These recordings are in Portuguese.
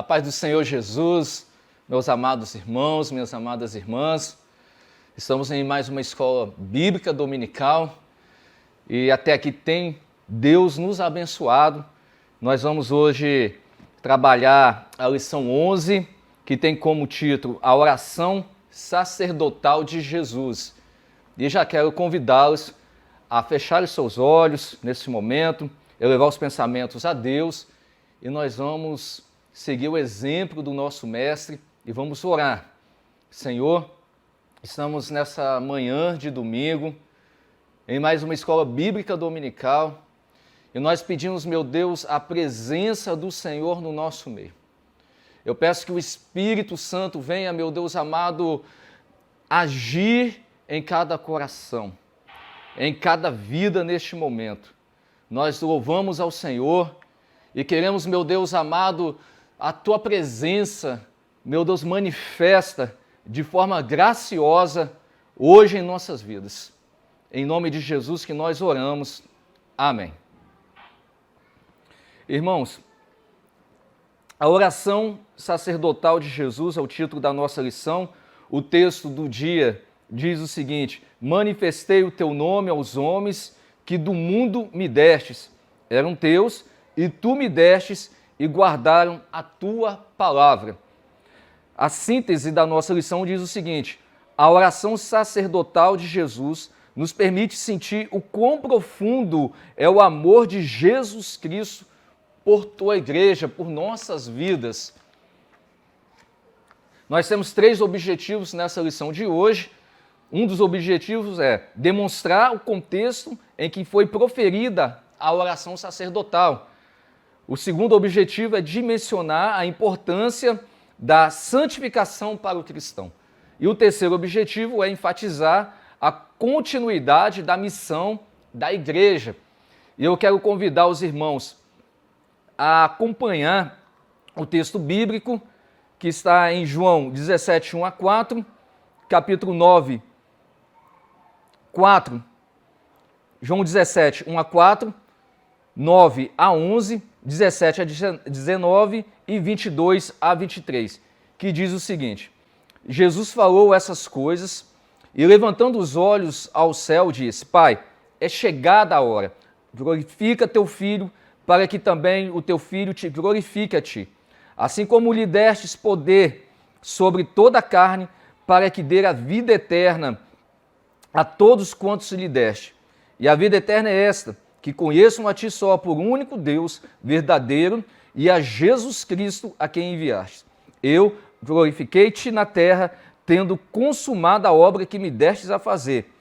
paz do Senhor Jesus, meus amados irmãos, minhas amadas irmãs. Estamos em mais uma escola bíblica dominical e até aqui tem Deus nos abençoado. Nós vamos hoje trabalhar a lição 11, que tem como título A Oração Sacerdotal de Jesus. E já quero convidá-los a fechar os seus olhos nesse momento, elevar os pensamentos a Deus e nós vamos seguir o exemplo do nosso mestre e vamos orar. Senhor, estamos nessa manhã de domingo em mais uma escola bíblica dominical e nós pedimos, meu Deus, a presença do Senhor no nosso meio. Eu peço que o Espírito Santo venha, meu Deus amado, agir em cada coração, em cada vida neste momento. Nós louvamos ao Senhor e queremos, meu Deus amado, a Tua presença, meu Deus, manifesta de forma graciosa hoje em nossas vidas. Em nome de Jesus que nós oramos. Amém. Irmãos, a oração sacerdotal de Jesus é o título da nossa lição. O texto do dia diz o seguinte: manifestei o teu nome aos homens que do mundo me destes. Eram teus e tu me destes e guardaram a tua palavra. A síntese da nossa lição diz o seguinte: a oração sacerdotal de Jesus nos permite sentir o quão profundo é o amor de Jesus Cristo por tua igreja, por nossas vidas. Nós temos 3 objetivos nessa lição de hoje. Um dos objetivos é demonstrar o contexto em que foi proferida a oração sacerdotal. O segundo objetivo é dimensionar a importância da santificação para o cristão. E o terceiro objetivo é enfatizar a continuidade da missão da igreja. E eu quero convidar os irmãos a acompanhar o texto bíblico que está em João 17, 1 a 4, capítulo 9, 4, João 17, 1 a 4, 9 a 11, 17 a 19 e 22 a 23, que diz o seguinte: Jesus falou essas coisas e, levantando os olhos ao céu, disse: Pai, é chegada a hora, glorifica teu filho, para que também o teu filho te glorifique a ti. Assim como lhe destes poder sobre toda a carne, para que dê a vida eterna a todos quantos lhe deste. E a vida eterna é esta: que conheçam a ti só, por único Deus verdadeiro, e a Jesus Cristo a quem enviaste. Eu glorifiquei-te na terra, tendo consumado a obra que me destes a fazer.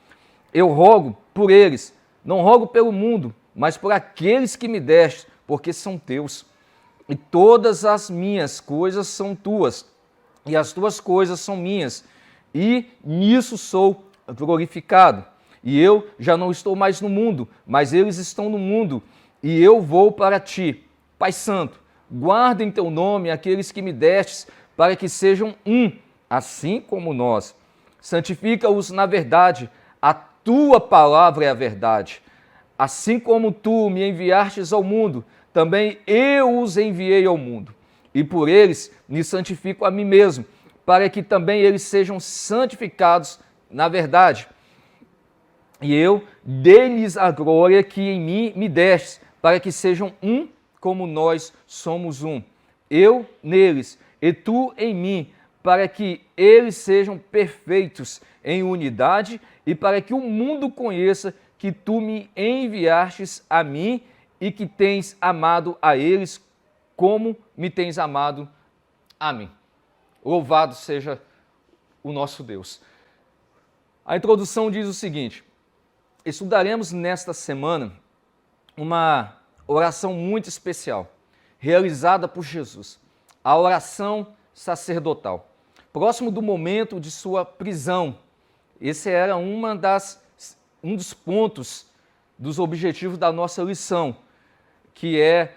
Eu rogo por eles, não rogo pelo mundo, mas por aqueles que me deste, porque são teus. E todas as minhas coisas são tuas, e as tuas coisas são minhas, e nisso sou glorificado. E eu já não estou mais no mundo, mas eles estão no mundo, e eu vou para ti. Pai Santo, guarda em teu nome aqueles que me destes, para que sejam um, assim como nós. Santifica-os na verdade, a tua palavra é a verdade. Assim como tu me enviastes ao mundo, também eu os enviei ao mundo. E por eles me santifico a mim mesmo, para que também eles sejam santificados na verdade. E eu dei-lhes a glória que em mim me destes, para que sejam um como nós somos um. Eu neles e tu em mim, para que eles sejam perfeitos em unidade e para que o mundo conheça que tu me enviastes a mim e que tens amado a eles como me tens amado a mim. Louvado seja o nosso Deus. A introdução diz o seguinte: estudaremos nesta semana uma oração muito especial, realizada por Jesus, a oração sacerdotal. Próximo do momento de sua prisão, esse era um dos pontos dos objetivos da nossa lição, que é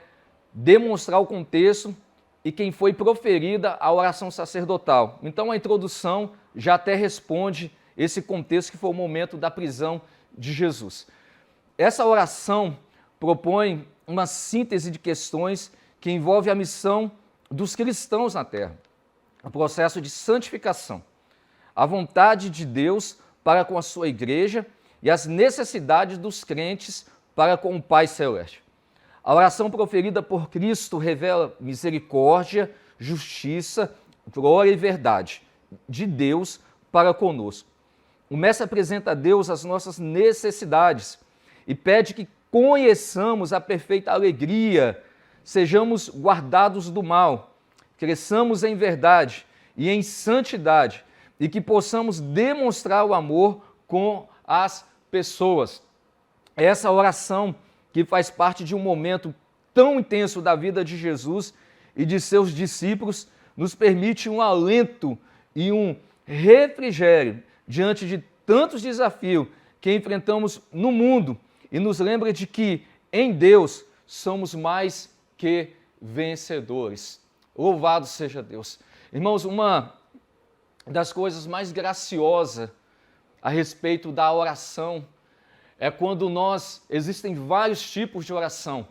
demonstrar o contexto e quem foi proferida a oração sacerdotal. Então a introdução já até responde esse contexto que foi o momento da prisão de Jesus. Essa oração propõe uma síntese de questões que envolve a missão dos cristãos na terra, o processo de santificação, a vontade de Deus para com a sua igreja e as necessidades dos crentes para com o Pai Celeste. A oração proferida por Cristo revela misericórdia, justiça, glória e verdade de Deus para conosco. O Mestre apresenta a Deus as nossas necessidades e pede que conheçamos a perfeita alegria, sejamos guardados do mal, cresçamos em verdade e em santidade e que possamos demonstrar o amor com as pessoas. Essa oração que faz parte de um momento tão intenso da vida de Jesus e de seus discípulos nos permite um alento e um refrigério diante de tantos desafios que enfrentamos no mundo e nos lembra de que em Deus somos mais que vencedores. Louvado seja Deus. Irmãos, uma das coisas mais graciosas a respeito da oração é quando existem vários tipos de oração,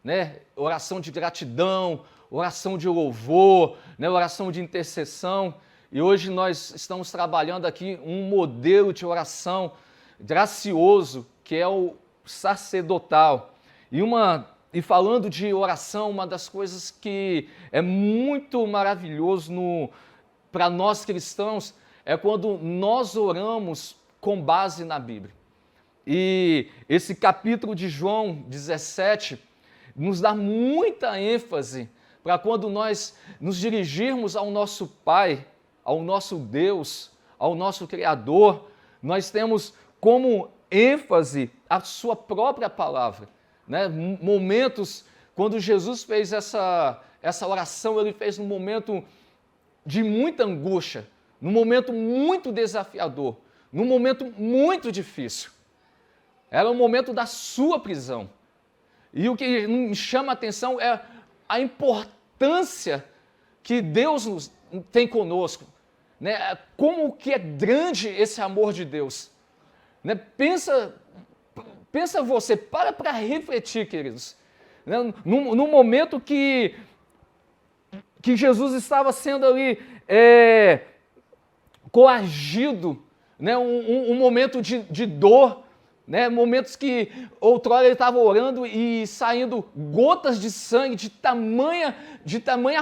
né? Oração de gratidão, oração de louvor, né? Oração de intercessão. E hoje nós estamos trabalhando aqui um modelo de oração gracioso, que é o sacerdotal. E falando de oração, uma das coisas que é muito maravilhoso para nós cristãos é quando nós oramos com base na Bíblia. E esse capítulo de João 17 nos dá muita ênfase para quando nós nos dirigirmos ao nosso Pai, ao nosso Deus, ao nosso Criador, nós temos como ênfase a sua própria palavra, né? Momentos, quando Jesus fez essa oração, ele fez num momento de muita angústia, num momento muito desafiador, num momento muito difícil. Era o momento da sua prisão. E o que me chama a atenção é a importância que Deus tem conosco, né? Como que é grande esse amor de Deus, né? Pensa você, para refletir, queridos, né? No momento que Jesus estava sendo ali coagido, né? Um momento de dor, né? Momentos que outrora ele estava orando e saindo gotas de sangue, de tamanha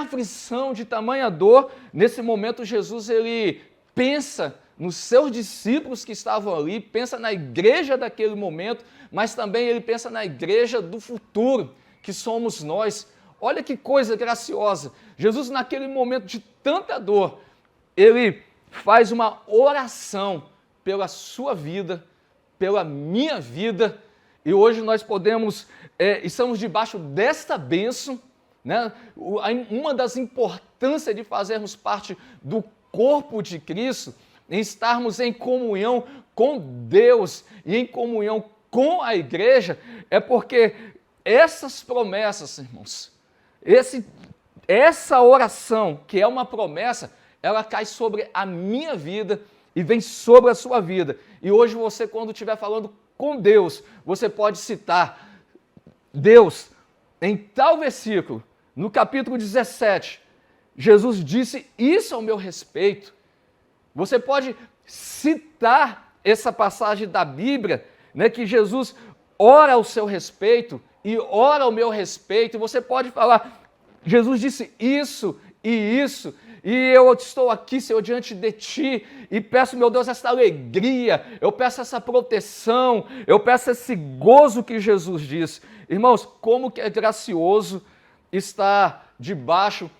aflição, de tamanha dor. Nesse momento Jesus ele pensa nos seus discípulos que estavam ali, pensa na igreja daquele momento, mas também ele pensa na igreja do futuro, que somos nós. Olha que coisa graciosa. Jesus, naquele momento de tanta dor, ele faz uma oração pela sua vida, pela minha vida, e hoje nós estamos debaixo desta bênção, né? Uma das importâncias de fazermos parte do corpo de Cristo, em estarmos em comunhão com Deus e em comunhão com a igreja, é porque essas promessas, irmãos, essa oração, que é uma promessa, ela cai sobre a minha vida e vem sobre a sua vida. E hoje você, quando estiver falando com Deus, você pode citar Deus, em tal versículo, no capítulo 17, Jesus disse isso ao meu respeito. Você pode citar essa passagem da Bíblia, né, que Jesus ora ao seu respeito e ora ao meu respeito. E você pode falar, Jesus disse isso e isso, e eu estou aqui, Senhor, diante de Ti, e peço, meu Deus, essa alegria, eu peço essa proteção, eu peço esse gozo que Jesus disse. Irmãos, como que é gracioso estar debaixo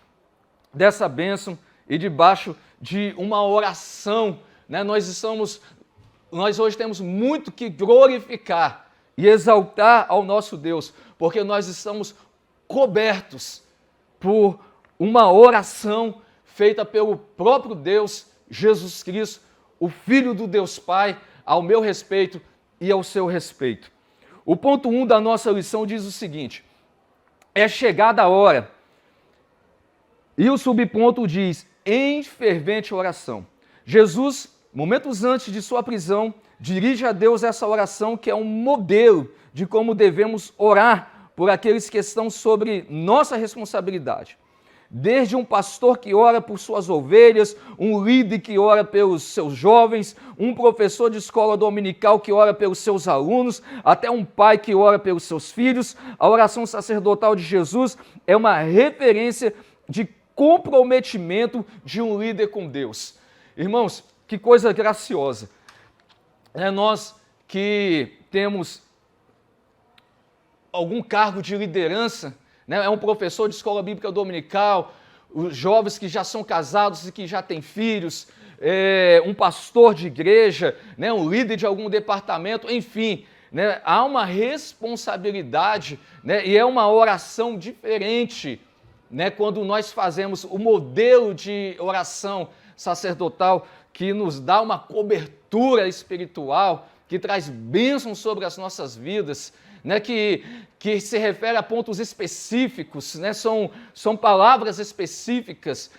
dessa bênção e debaixo de uma oração, né? Nós hoje temos muito que glorificar e exaltar ao nosso Deus, porque nós estamos cobertos por uma oração feita pelo próprio Deus, Jesus Cristo, o Filho do Deus Pai, ao meu respeito e ao seu respeito. O ponto 1 da nossa lição diz o seguinte: é chegada a hora. E o subponto diz, em fervente oração. Jesus, momentos antes de sua prisão, dirige a Deus essa oração que é um modelo de como devemos orar por aqueles que estão sobre nossa responsabilidade. desde um pastor que ora por suas ovelhas, um líder que ora pelos seus jovens, um professor de escola dominical que ora pelos seus alunos, até um pai que ora pelos seus filhos. A oração sacerdotal de Jesus é uma referência de comprometimento de um líder com Deus. Irmãos, que coisa graciosa. Nós que temos algum cargo de liderança, é um professor de escola bíblica dominical, os jovens que já são casados e que já têm filhos, um pastor de igreja, um líder de algum departamento, enfim, há uma responsabilidade, e é uma oração diferente, quando nós fazemos o modelo de oração sacerdotal que nos dá uma cobertura espiritual, que traz bênção sobre as nossas vidas, que se refere a pontos específicos, são palavras específicas,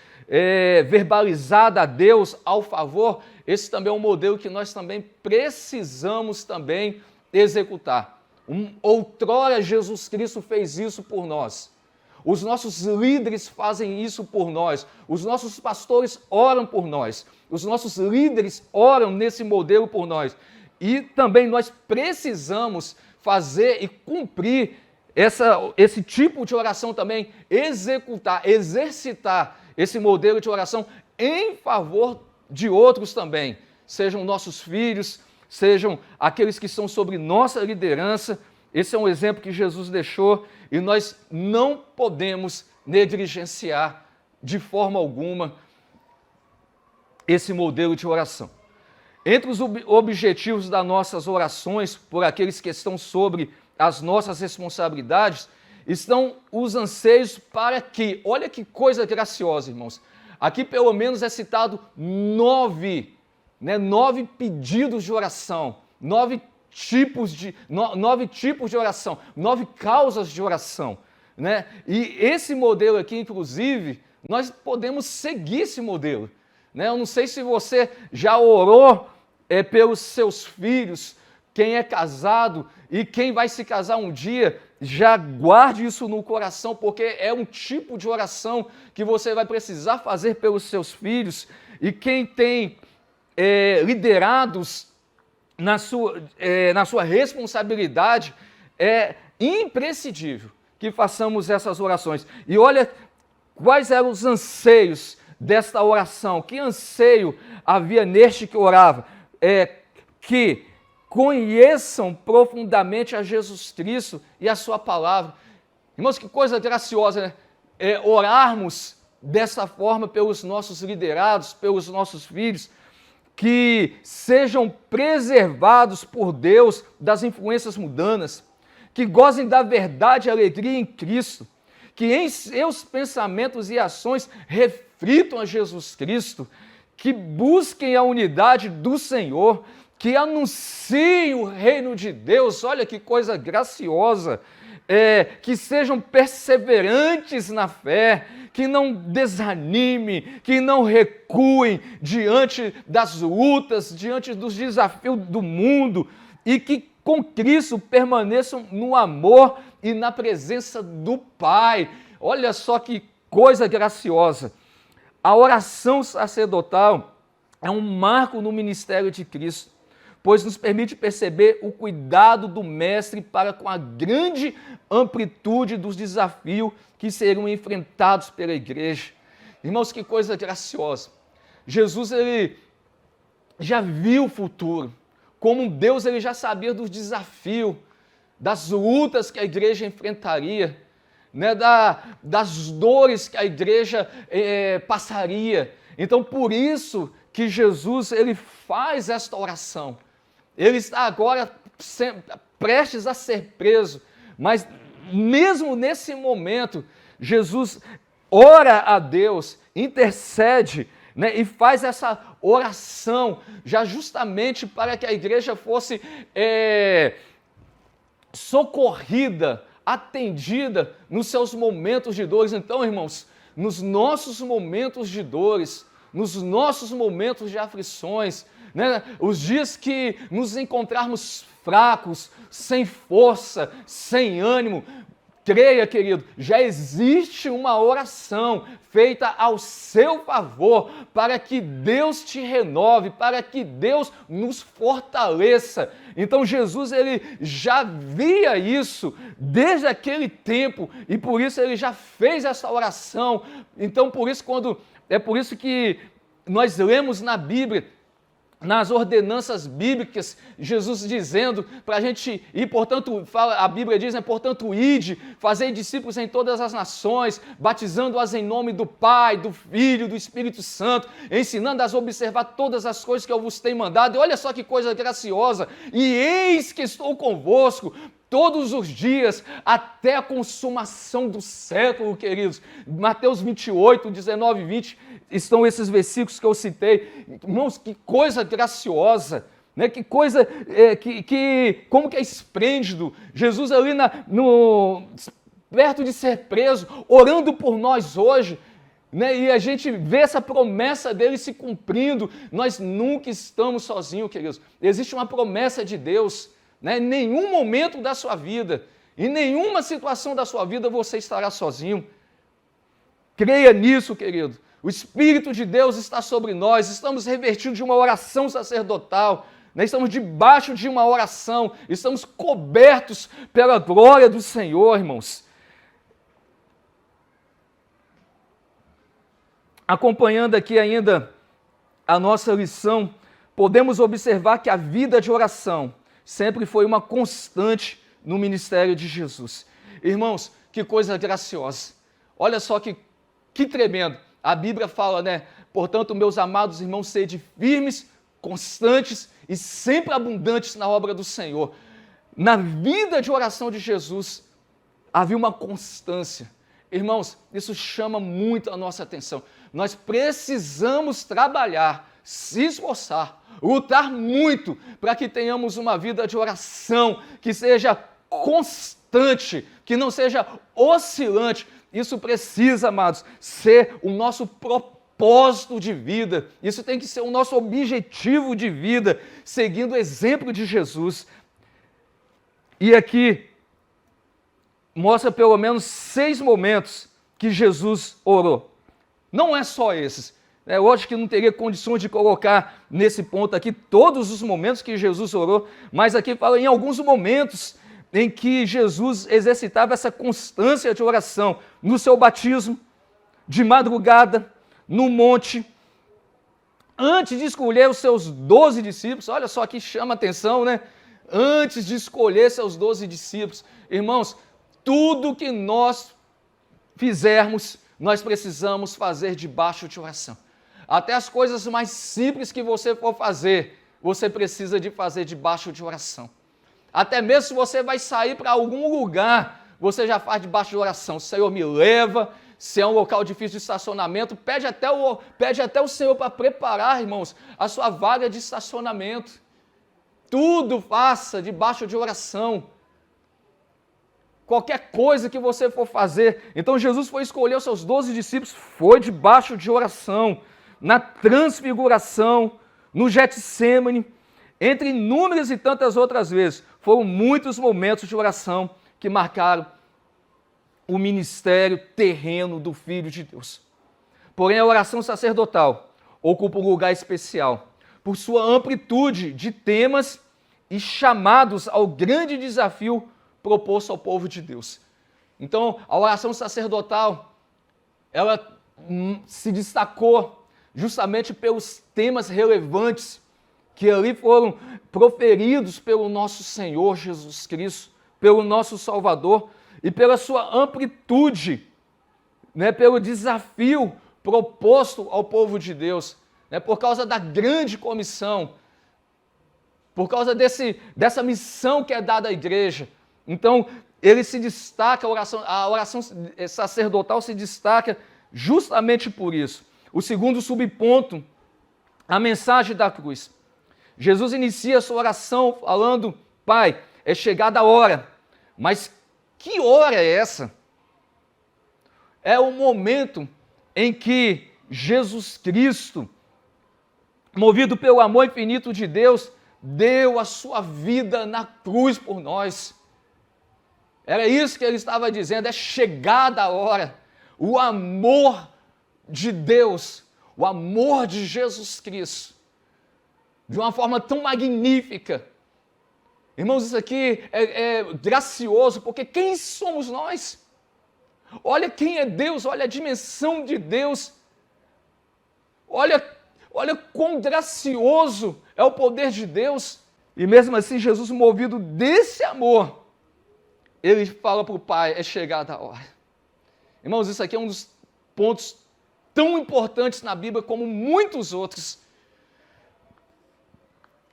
verbalizada a Deus ao favor. Esse também é um modelo que nós também precisamos também executar. Outrora Jesus Cristo fez isso por nós. Os nossos líderes fazem isso por nós. Os nossos pastores oram por nós. Os nossos líderes oram nesse modelo por nós. E também nós precisamos fazer e cumprir esse tipo de oração também, exercitar esse modelo de oração em favor de outros também, sejam nossos filhos, sejam aqueles que são sobre nossa liderança. Esse é um exemplo que Jesus deixou e nós não podemos negligenciar de forma alguma esse modelo de oração. Entre os objetivos das nossas orações, por aqueles que estão sobre as nossas responsabilidades, estão os anseios para que, olha que coisa graciosa, irmãos, aqui pelo menos é citado 9 pedidos de oração, 9 tipos de oração, 9 causas de oração, E esse modelo aqui, inclusive, nós podemos seguir esse modelo, Eu não sei se você já orou pelos seus filhos, quem é casado e quem vai se casar um dia, já guarde isso no coração, porque é um tipo de oração que você vai precisar fazer pelos seus filhos. E quem tem liderados na sua responsabilidade, é imprescindível que façamos essas orações. E olha quais eram os anseios desta oração. Que anseio havia neste que orava? Que conheçam profundamente a Jesus Cristo e a sua palavra. Irmãos, que coisa graciosa, orarmos dessa forma pelos nossos liderados, pelos nossos filhos, que sejam preservados por Deus das influências mundanas, que gozem da verdade e alegria em Cristo, que em seus pensamentos e ações reflitam a Jesus Cristo, que busquem a unidade do Senhor, que anunciem o reino de Deus. Olha que coisa graciosa, que sejam perseverantes na fé, que não desanimem, que não recuem diante das lutas, diante dos desafios do mundo, e que com Cristo permaneçam no amor e na presença do Pai. Olha só que coisa graciosa. A oração sacerdotal é um marco no ministério de Cristo, pois nos permite perceber o cuidado do Mestre para com a grande amplitude dos desafios que serão enfrentados pela igreja. Irmãos, que coisa graciosa. Jesus, ele já viu o futuro. Como Deus, ele já sabia dos desafios, das lutas que a igreja enfrentaria, das dores que a igreja passaria. Então, por isso que Jesus, ele faz esta oração. Ele está agora prestes a ser preso, mas mesmo nesse momento, Jesus ora a Deus, intercede, e faz essa oração, já justamente para que a igreja fosse socorrida, atendida nos seus momentos de dores. Então, irmãos, nos nossos momentos de dores, nos nossos momentos de aflições, os dias que nos encontrarmos fracos, sem força, sem ânimo, Creia, querido, já existe uma oração feita ao seu favor para que Deus te renove, para que Deus nos fortaleça. Então Jesus, ele já via isso desde aquele tempo e por isso ele já fez essa oração. Então por isso que nós lemos na Bíblia, nas ordenanças bíblicas, Jesus dizendo para a gente ir, portanto, a Bíblia diz, portanto, ide, fazei discípulos em todas as nações, batizando-as em nome do Pai, do Filho, do Espírito Santo, ensinando-as a observar todas as coisas que eu vos tenho mandado. E olha só que coisa graciosa, e eis que estou convosco todos os dias, até a consumação do século, queridos. Mateus 28, 19 e 20, estão esses versículos que eu citei. Irmãos, que coisa graciosa, né? Que coisa, como que é esplêndido. Jesus ali perto de ser preso, orando por nós hoje, né? E a gente vê essa promessa dele se cumprindo. Nós nunca estamos sozinhos, queridos. Existe uma promessa de Deus. Em nenhum momento da sua vida, em nenhuma situação da sua vida você estará sozinho. Creia nisso, querido. O Espírito de Deus está sobre nós, estamos revestidos de uma oração sacerdotal, estamos debaixo de uma oração, estamos cobertos pela glória do Senhor, irmãos. Acompanhando aqui ainda a nossa lição, podemos observar que a vida de oração sempre foi uma constante no ministério de Jesus. Irmãos, que coisa graciosa. Olha só que tremendo. A Bíblia fala, portanto, meus amados irmãos, sede firmes, constantes e sempre abundantes na obra do Senhor. Na vida de oração de Jesus, havia uma constância. Irmãos, isso chama muito a nossa atenção. Nós precisamos trabalhar, se esforçar, lutar muito para que tenhamos uma vida de oração que seja constante, que não seja oscilante. Isso precisa, amados, ser o nosso propósito de vida. Isso tem que ser o nosso objetivo de vida, seguindo o exemplo de Jesus. E aqui mostra pelo menos 6 momentos que Jesus orou. Não é só esses. Lógico que não teria condições de colocar nesse ponto aqui todos os momentos que Jesus orou, mas aqui fala em alguns momentos em que Jesus exercitava essa constância de oração, no seu batismo, de madrugada, no monte, antes de escolher os seus 12 discípulos. Olha só que chama atenção, Antes de escolher seus 12 discípulos. Irmãos, tudo que nós fizermos, nós precisamos fazer debaixo de oração. Até as coisas mais simples que você for fazer, você precisa de fazer debaixo de oração. Até mesmo se você vai sair para algum lugar, você já faz debaixo de oração. Senhor, me leva. Se é um local difícil de estacionamento, pede até o Senhor para preparar, irmãos, a sua vaga de estacionamento. Tudo faça debaixo de oração. Qualquer coisa que você for fazer. Então Jesus foi escolher os seus 12 discípulos, foi debaixo de oração. Na transfiguração, no Getsêmani, entre inúmeras e tantas outras vezes, foram muitos momentos de oração que marcaram o ministério terreno do Filho de Deus. Porém, a oração sacerdotal ocupa um lugar especial por sua amplitude de temas e chamados ao grande desafio proposto ao povo de Deus. Então, a oração sacerdotal, ela se destacou justamente pelos temas relevantes que ali foram proferidos pelo nosso Senhor Jesus Cristo, pelo nosso Salvador, e pela sua amplitude, pelo desafio proposto ao povo de Deus, por causa da grande comissão, por causa dessa missão que é dada à igreja. Então, ele se destaca, a oração sacerdotal se destaca justamente por isso. O segundo subponto, a mensagem da cruz. Jesus inicia a sua oração falando: Pai, é chegada a hora. Mas que hora é essa? É o momento em que Jesus Cristo, movido pelo amor infinito de Deus, deu a sua vida na cruz por nós. Era isso que ele estava dizendo, é chegada a hora. O amor de Deus, o amor de Jesus Cristo, de uma forma tão magnífica. Irmãos, isso aqui é gracioso, porque quem somos nós? Olha quem é Deus, olha a dimensão de Deus. Olha quão gracioso é o poder de Deus. E mesmo assim, Jesus, movido desse amor, ele fala para o Pai, é chegada a hora. Irmãos, isso aqui é um dos pontos tão importantes na Bíblia como muitos outros.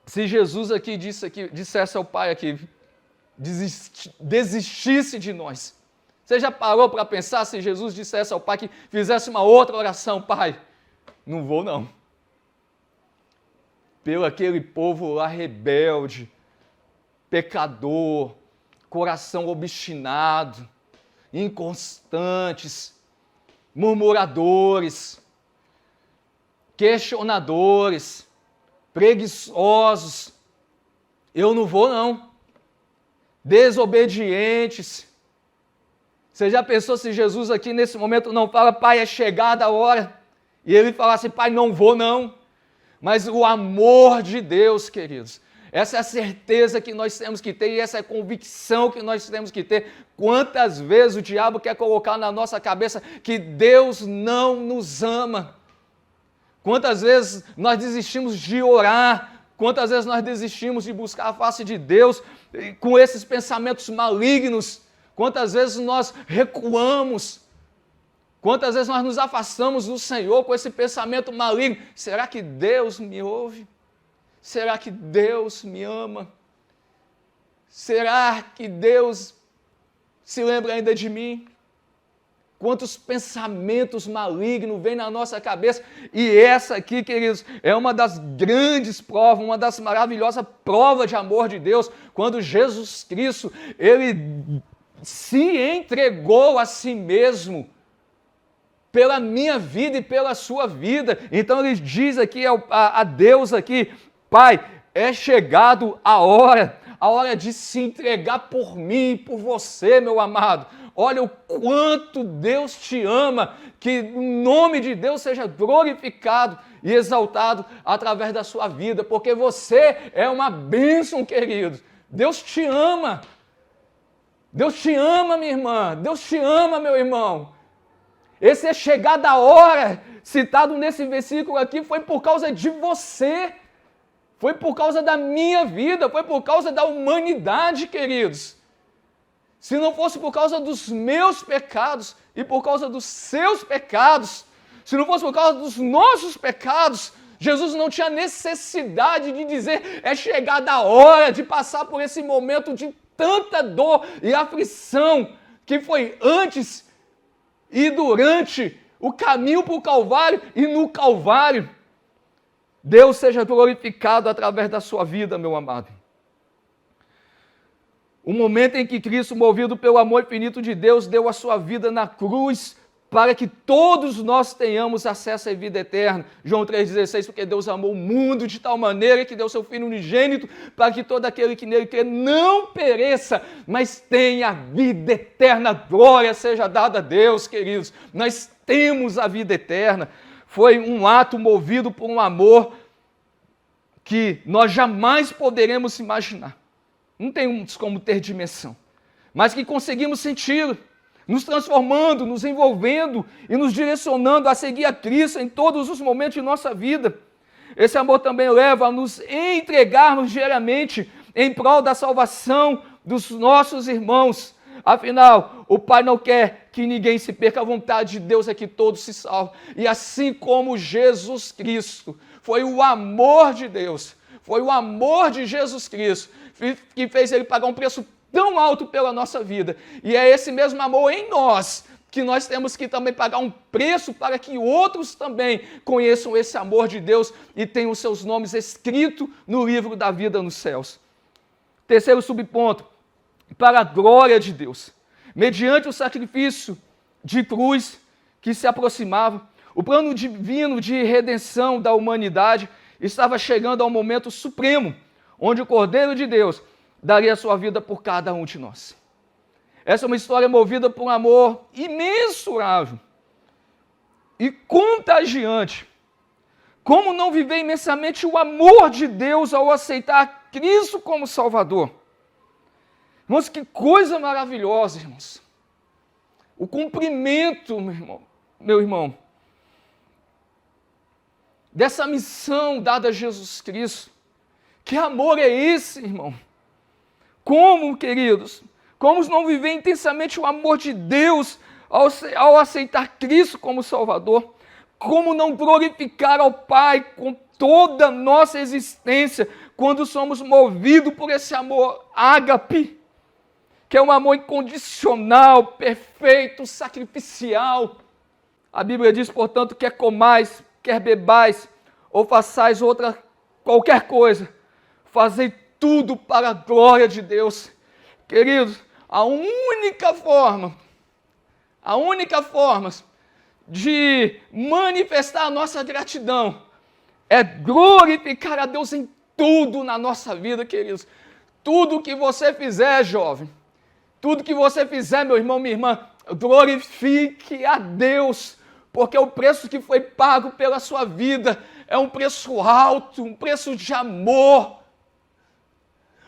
Se Jesus aqui dissesse ao Pai aqui, desistisse de nós. Você já parou para pensar se Jesus dissesse ao Pai que fizesse uma outra oração? Pai, não vou não. Pelo aquele povo lá rebelde, pecador, coração obstinado, inconstantes, murmuradores, questionadores, preguiçosos. Eu não vou não. Desobedientes. Você já pensou se Jesus aqui nesse momento não fala, Pai, é chegada a hora, e ele falasse, Pai, não vou não. Mas o amor de Deus, queridos, essa é a certeza que nós temos que ter e essa é a convicção que nós temos que ter. Quantas vezes o diabo quer colocar na nossa cabeça que Deus não nos ama? Quantas vezes nós desistimos de orar? Quantas vezes nós desistimos de buscar a face de Deus com esses pensamentos malignos? Quantas vezes nós recuamos? Quantas vezes nós nos afastamos do Senhor com esse pensamento maligno? Será que Deus me ouve? Será que Deus me ama? Será que Deus se lembra ainda de mim? Quantos pensamentos malignos vêm na nossa cabeça. E essa aqui, queridos, é uma das grandes provas, uma das maravilhosas provas de amor de Deus, quando Jesus Cristo, ele se entregou a si mesmo pela minha vida e pela sua vida. Então ele diz aqui a Deus aqui, Pai, é chegado a hora de se entregar por mim e por você, meu amado. Olha o quanto Deus te ama, que o nome de Deus seja glorificado e exaltado através da sua vida, porque você é uma bênção, querido. Deus te ama. Deus te ama, minha irmã. Deus te ama, meu irmão. Esse é chegada a hora, citado nesse versículo aqui, foi por causa de você. Foi por causa da minha vida, foi por causa da humanidade, queridos. Se não fosse por causa dos meus pecados e por causa dos seus pecados, se não fosse por causa dos nossos pecados, Jesus não tinha necessidade de dizer, é chegada a hora de passar por esse momento de tanta dor e aflição que foi antes e durante o caminho para o Calvário e no Calvário. Deus seja glorificado através da sua vida, meu amado. O momento em que Cristo, movido pelo amor infinito de Deus, deu a sua vida na cruz para que todos nós tenhamos acesso à vida eterna. João 3,16, porque Deus amou o mundo de tal maneira que deu seu Filho unigênito para que todo aquele que nele crê não pereça, mas tenha vida eterna. Glória seja dada a Deus, queridos. Nós temos a vida eterna. Foi um ato movido por um amor que nós jamais poderemos imaginar. Não temos como ter dimensão, mas que conseguimos sentir, nos transformando, nos envolvendo e nos direcionando a seguir a Cristo em todos os momentos de nossa vida. Esse amor também leva a nos entregarmos diariamente em prol da salvação dos nossos irmãos. Afinal, o Pai não quer que ninguém se perca, a vontade de Deus é que todos se salvem. E assim como Jesus Cristo, foi o amor de Deus, foi o amor de Jesus Cristo que fez ele pagar um preço tão alto pela nossa vida. E é esse mesmo amor em nós que nós temos que também pagar um preço para que outros também conheçam esse amor de Deus e tenham os seus nomes escritos no livro da vida nos céus. Terceiro subponto, para a glória de Deus. Mediante o sacrifício de cruz que se aproximava, o plano divino de redenção da humanidade estava chegando ao momento supremo, onde o Cordeiro de Deus daria sua vida por cada um de nós. Essa é uma história movida por um amor imensurável e contagiante. Como não viver imensamente o amor de Deus ao aceitar Cristo como Salvador? Irmãos, que coisa maravilhosa, irmãos. O cumprimento, meu irmão, dessa missão dada a Jesus Cristo. Que amor é esse, irmão? Como, queridos, como não viver intensamente o amor de Deus ao aceitar Cristo como Salvador? Como não glorificar ao Pai com toda a nossa existência quando somos movidos por esse amor ágape, que é um amor incondicional, perfeito, sacrificial. A Bíblia diz, portanto, quer comais, quer bebais, ou façais qualquer coisa, fazei tudo para a glória de Deus. Queridos, a única forma de manifestar a nossa gratidão é glorificar a Deus em tudo na nossa vida, queridos. Tudo que você fizer, jovem, tudo que você fizer, meu irmão, minha irmã, glorifique a Deus, porque o preço que foi pago pela sua vida é um preço alto, um preço de amor.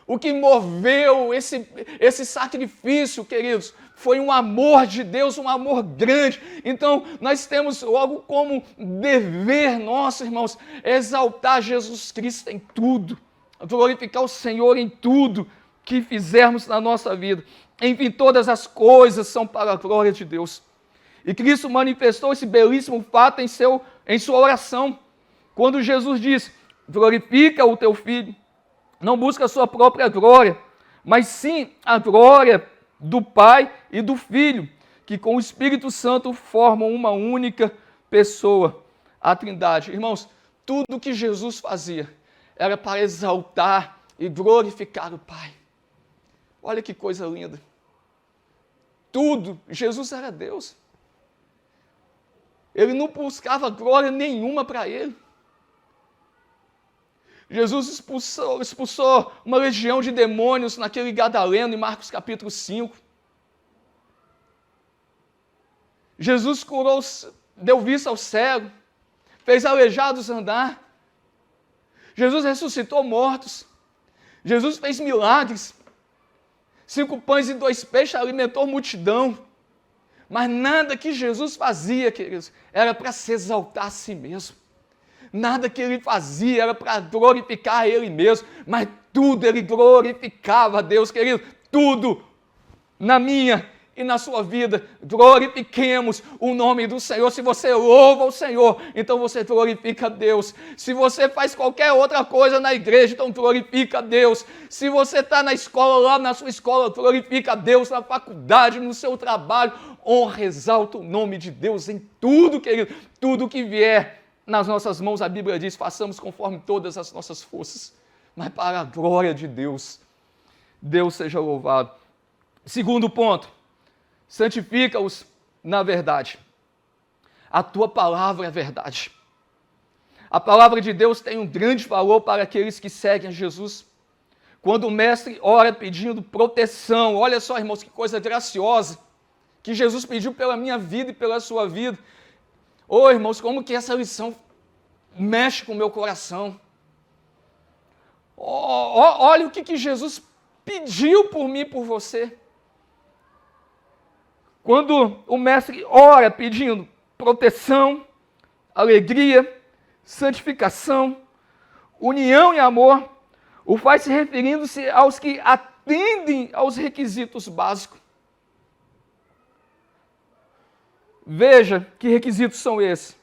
O que moveu esse sacrifício, queridos, foi um amor de Deus, um amor grande. Então, nós temos logo como dever nosso, irmãos, exaltar Jesus Cristo em tudo, glorificar o Senhor em tudo que fizermos na nossa vida. Enfim, todas as coisas são para a glória de Deus. E Cristo manifestou esse belíssimo fato em sua oração, quando Jesus disse, glorifica o teu Filho, não busca a sua própria glória, mas sim a glória do Pai e do Filho, que com o Espírito Santo formam uma única pessoa, a Trindade. Irmãos, tudo que Jesus fazia era para exaltar e glorificar o Pai. Olha que coisa linda. Tudo, Jesus era Deus. Ele não buscava glória nenhuma para ele. Jesus expulsou uma legião de demônios naquele Gadareno, em Marcos capítulo 5. Jesus curou, deu vista ao cego, fez aleijados andar. Jesus ressuscitou mortos. Jesus fez milagres. 5 pães e 2 peixes alimentou multidão. Mas nada que Jesus fazia, queridos, era para se exaltar a si mesmo. Nada que ele fazia era para glorificar a ele mesmo, mas tudo ele glorificava a Deus, querido. Tudo na minha e na sua vida, glorifiquemos o nome do Senhor. Se você louva o Senhor, então você glorifica a Deus. Se você faz qualquer outra coisa na igreja, então glorifica a Deus. Se você está na escola, lá na sua escola, glorifica a Deus. Na faculdade, no seu trabalho, honra, exalta o nome de Deus em tudo, querido. Tudo que vier nas nossas mãos, a Bíblia diz, façamos conforme todas as nossas forças, mas para a glória de Deus. Deus seja louvado. Segundo ponto, santifica-os na verdade. A tua palavra é verdade. A palavra de Deus tem um grande valor para aqueles que seguem a Jesus. Quando o mestre ora pedindo proteção, olha só, irmãos, que coisa graciosa, que Jesus pediu pela minha vida e pela sua vida. Ô, irmãos, como que essa lição mexe com o meu coração. Olha o que Jesus pediu por mim e por você. Quando o mestre ora pedindo proteção, alegria, santificação, união e amor, o faz se referindo-se aos que atendem aos requisitos básicos. Veja que requisitos são esses.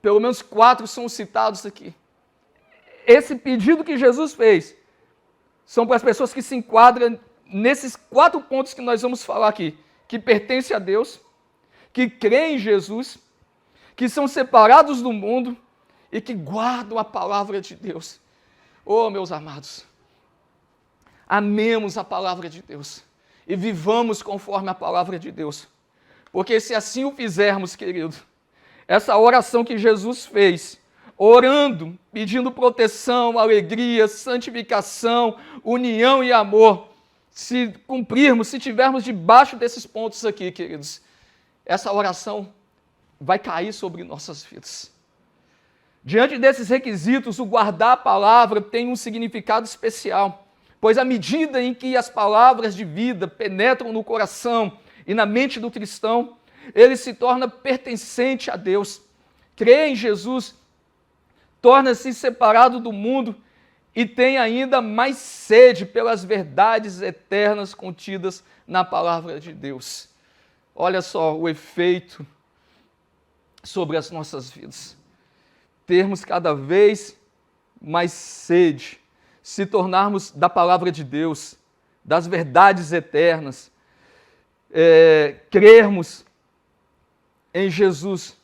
Pelo menos 4 são citados aqui. Esse pedido que Jesus fez são para as pessoas que se enquadram nesses 4 pontos que nós vamos falar aqui. Que pertencem a Deus, que creem em Jesus, que são separados do mundo e que guardam a palavra de Deus. Oh, meus amados, amemos a palavra de Deus e vivamos conforme a palavra de Deus. Porque se assim o fizermos, querido, essa oração que Jesus fez, orando, pedindo proteção, alegria, santificação, união e amor, se cumprirmos, se tivermos debaixo desses pontos aqui, queridos, essa oração vai cair sobre nossas vidas. Diante desses requisitos, o guardar a palavra tem um significado especial, pois à medida em que as palavras de vida penetram no coração e na mente do cristão, ele se torna pertencente a Deus. Crer em Jesus torna-se separado do mundo e tem ainda mais sede pelas verdades eternas contidas na palavra de Deus. Olha só o efeito sobre as nossas vidas. Termos cada vez mais sede, se tornarmos da palavra de Deus, das verdades eternas, crermos em Jesus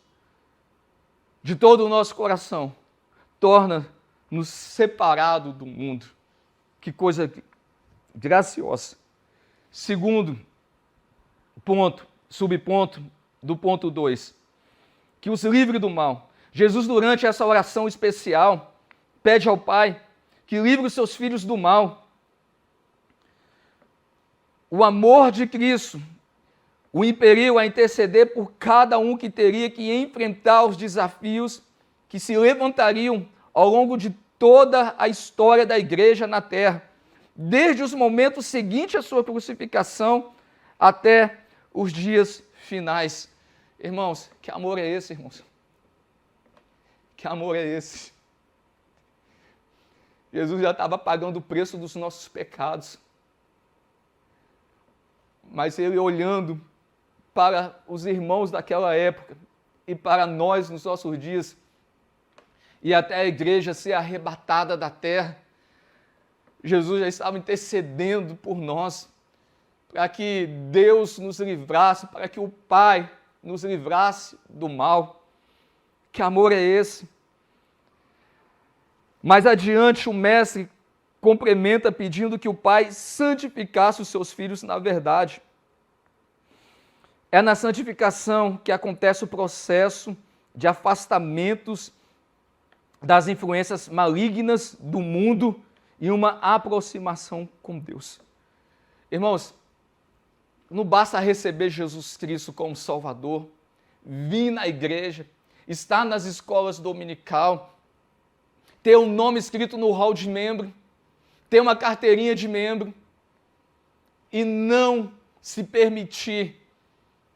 de todo o nosso coração, torna-nos separado do mundo. Que coisa graciosa. Segundo ponto, subponto do ponto 2, que os livre do mal. Jesus, durante essa oração especial, pede ao Pai que livre os seus filhos do mal. O amor de Cristo o impeliu a interceder por cada um que teria que enfrentar os desafios que se levantariam ao longo de toda a história da igreja na terra, desde os momentos seguintes à sua crucificação até os dias finais. Irmãos, que amor é esse, irmãos? Que amor é esse? Jesus já estava pagando o preço dos nossos pecados. Mas ele olhando para os irmãos daquela época e para nós nos nossos dias, e até a igreja ser arrebatada da terra, Jesus já estava intercedendo por nós, para que Deus nos livrasse, para que o Pai nos livrasse do mal. Que amor é esse? Mais adiante, o mestre complementa pedindo que o Pai santificasse os seus filhos na verdade. É na santificação que acontece o processo de afastamentos das influências malignas do mundo e uma aproximação com Deus. Irmãos, não basta receber Jesus Cristo como Salvador, vir na igreja, estar nas escolas dominical, ter um nome escrito no hall de membro, ter uma carteirinha de membro e não se permitir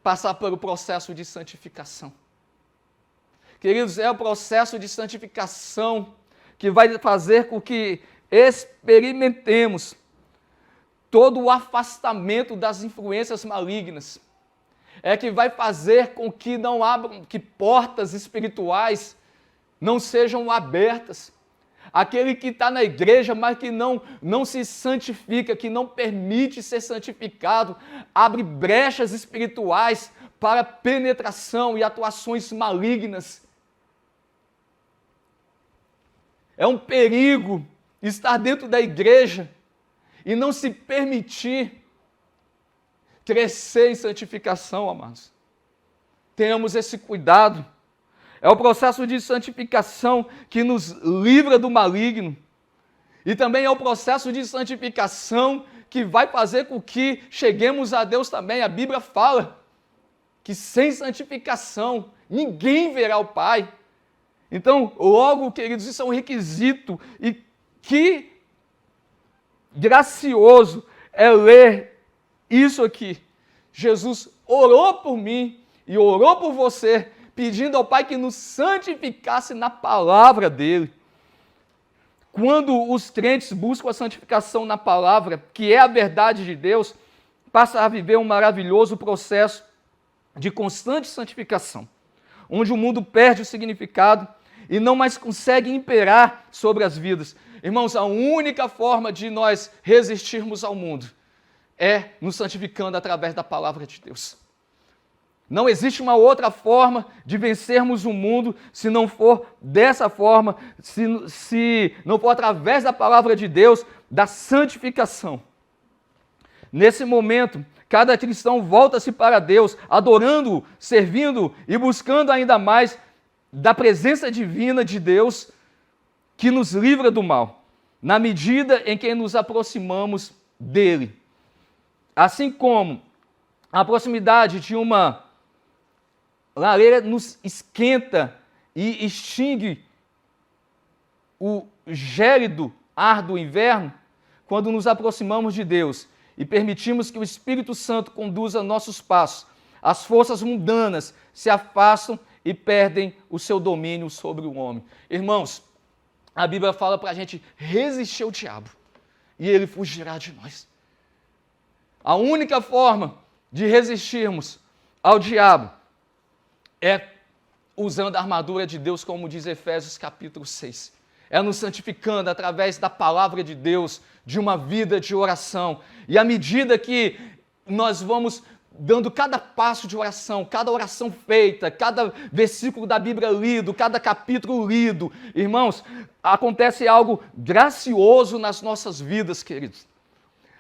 passar pelo processo de santificação. Queridos, é o processo de santificação que vai fazer com que experimentemos todo o afastamento das influências malignas. É que vai fazer com que não abram, que portas espirituais não sejam abertas. Aquele que está na igreja, mas que não se santifica, que não permite ser santificado, abre brechas espirituais para penetração e atuações malignas. É um perigo estar dentro da igreja e não se permitir crescer em santificação, amados. Tenhamos esse cuidado. É o processo de santificação que nos livra do maligno. E também é o processo de santificação que vai fazer com que cheguemos a Deus também. A Bíblia fala que sem santificação ninguém verá o Pai. Então, logo, queridos, isso é um requisito. E que gracioso é ler isso aqui. Jesus orou por mim e orou por você, pedindo ao Pai que nos santificasse na palavra dele. Quando os crentes buscam a santificação na palavra, que é a verdade de Deus, passam a viver um maravilhoso processo de constante santificação, onde o mundo perde o significado e não mais consegue imperar sobre as vidas. Irmãos, a única forma de nós resistirmos ao mundo é nos santificando através da palavra de Deus. Não existe uma outra forma de vencermos o mundo se não for dessa forma, se não for através da palavra de Deus, da santificação. Nesse momento, cada cristão volta-se para Deus, adorando-o, servindo e buscando ainda mais da presença divina de Deus que nos livra do mal, na medida em que nos aproximamos dele. Assim como a proximidade de uma lareira nos esquenta e extingue o gélido ar do inverno, quando nos aproximamos de Deus e permitimos que o Espírito Santo conduza nossos passos, as forças mundanas se afastam e perdem o seu domínio sobre o homem. Irmãos, a Bíblia fala para a gente resistir ao diabo e ele fugirá de nós. A única forma de resistirmos ao diabo é usando a armadura de Deus, como diz Efésios capítulo 6. É nos santificando através da palavra de Deus, de uma vida de oração. E à medida que nós vamos dando cada passo de oração, cada oração feita, cada versículo da Bíblia lido, cada capítulo lido, irmãos, acontece algo gracioso nas nossas vidas, queridos.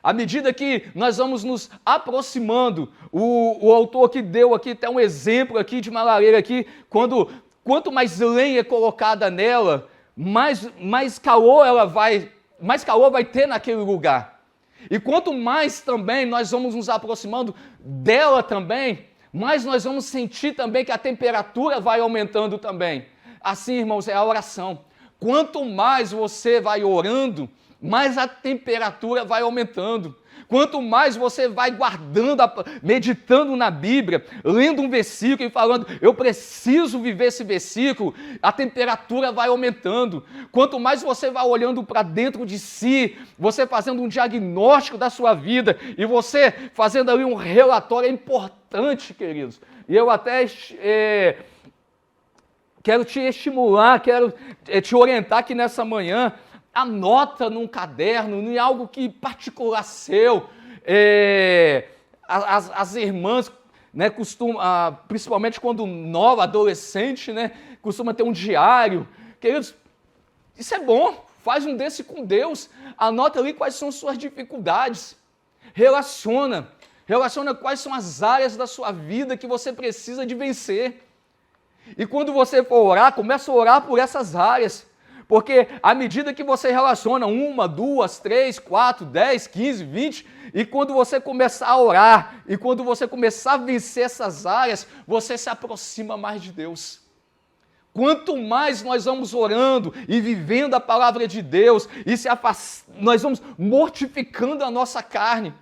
À medida que nós vamos nos aproximando, o autor que deu aqui até um exemplo aqui de uma lareira aqui, quanto mais lenha é colocada nela, mais calor vai ter naquele lugar. E quanto mais também nós vamos nos aproximando dela também, mais nós vamos sentir também que a temperatura vai aumentando também. Assim, irmãos, é a oração. Quanto mais você vai orando, mais a temperatura vai aumentando. Quanto mais você vai guardando, meditando na Bíblia, lendo um versículo e falando, eu preciso viver esse versículo, a temperatura vai aumentando. Quanto mais você vai olhando para dentro de si, você fazendo um diagnóstico da sua vida e você fazendo ali um relatório, é importante, queridos. E eu até quero te estimular, quero te orientar aqui nessa manhã. Anota num caderno, em algo que particular seu. As irmãs, né, costumam, principalmente quando nova, adolescente, né, costuma ter um diário. Queridos, isso é bom, faz um desse com Deus. Anota ali quais são suas dificuldades. Relaciona quais são as áreas da sua vida que você precisa de vencer. E quando você for orar, começa a orar por essas áreas. Porque à medida que você relaciona 1, 2, 3, 4, 10, 15, 20, e quando você começar a orar, e quando você começar a vencer essas áreas, você se aproxima mais de Deus. Quanto mais nós vamos orando e vivendo a palavra de Deus, nós vamos mortificando a nossa carne,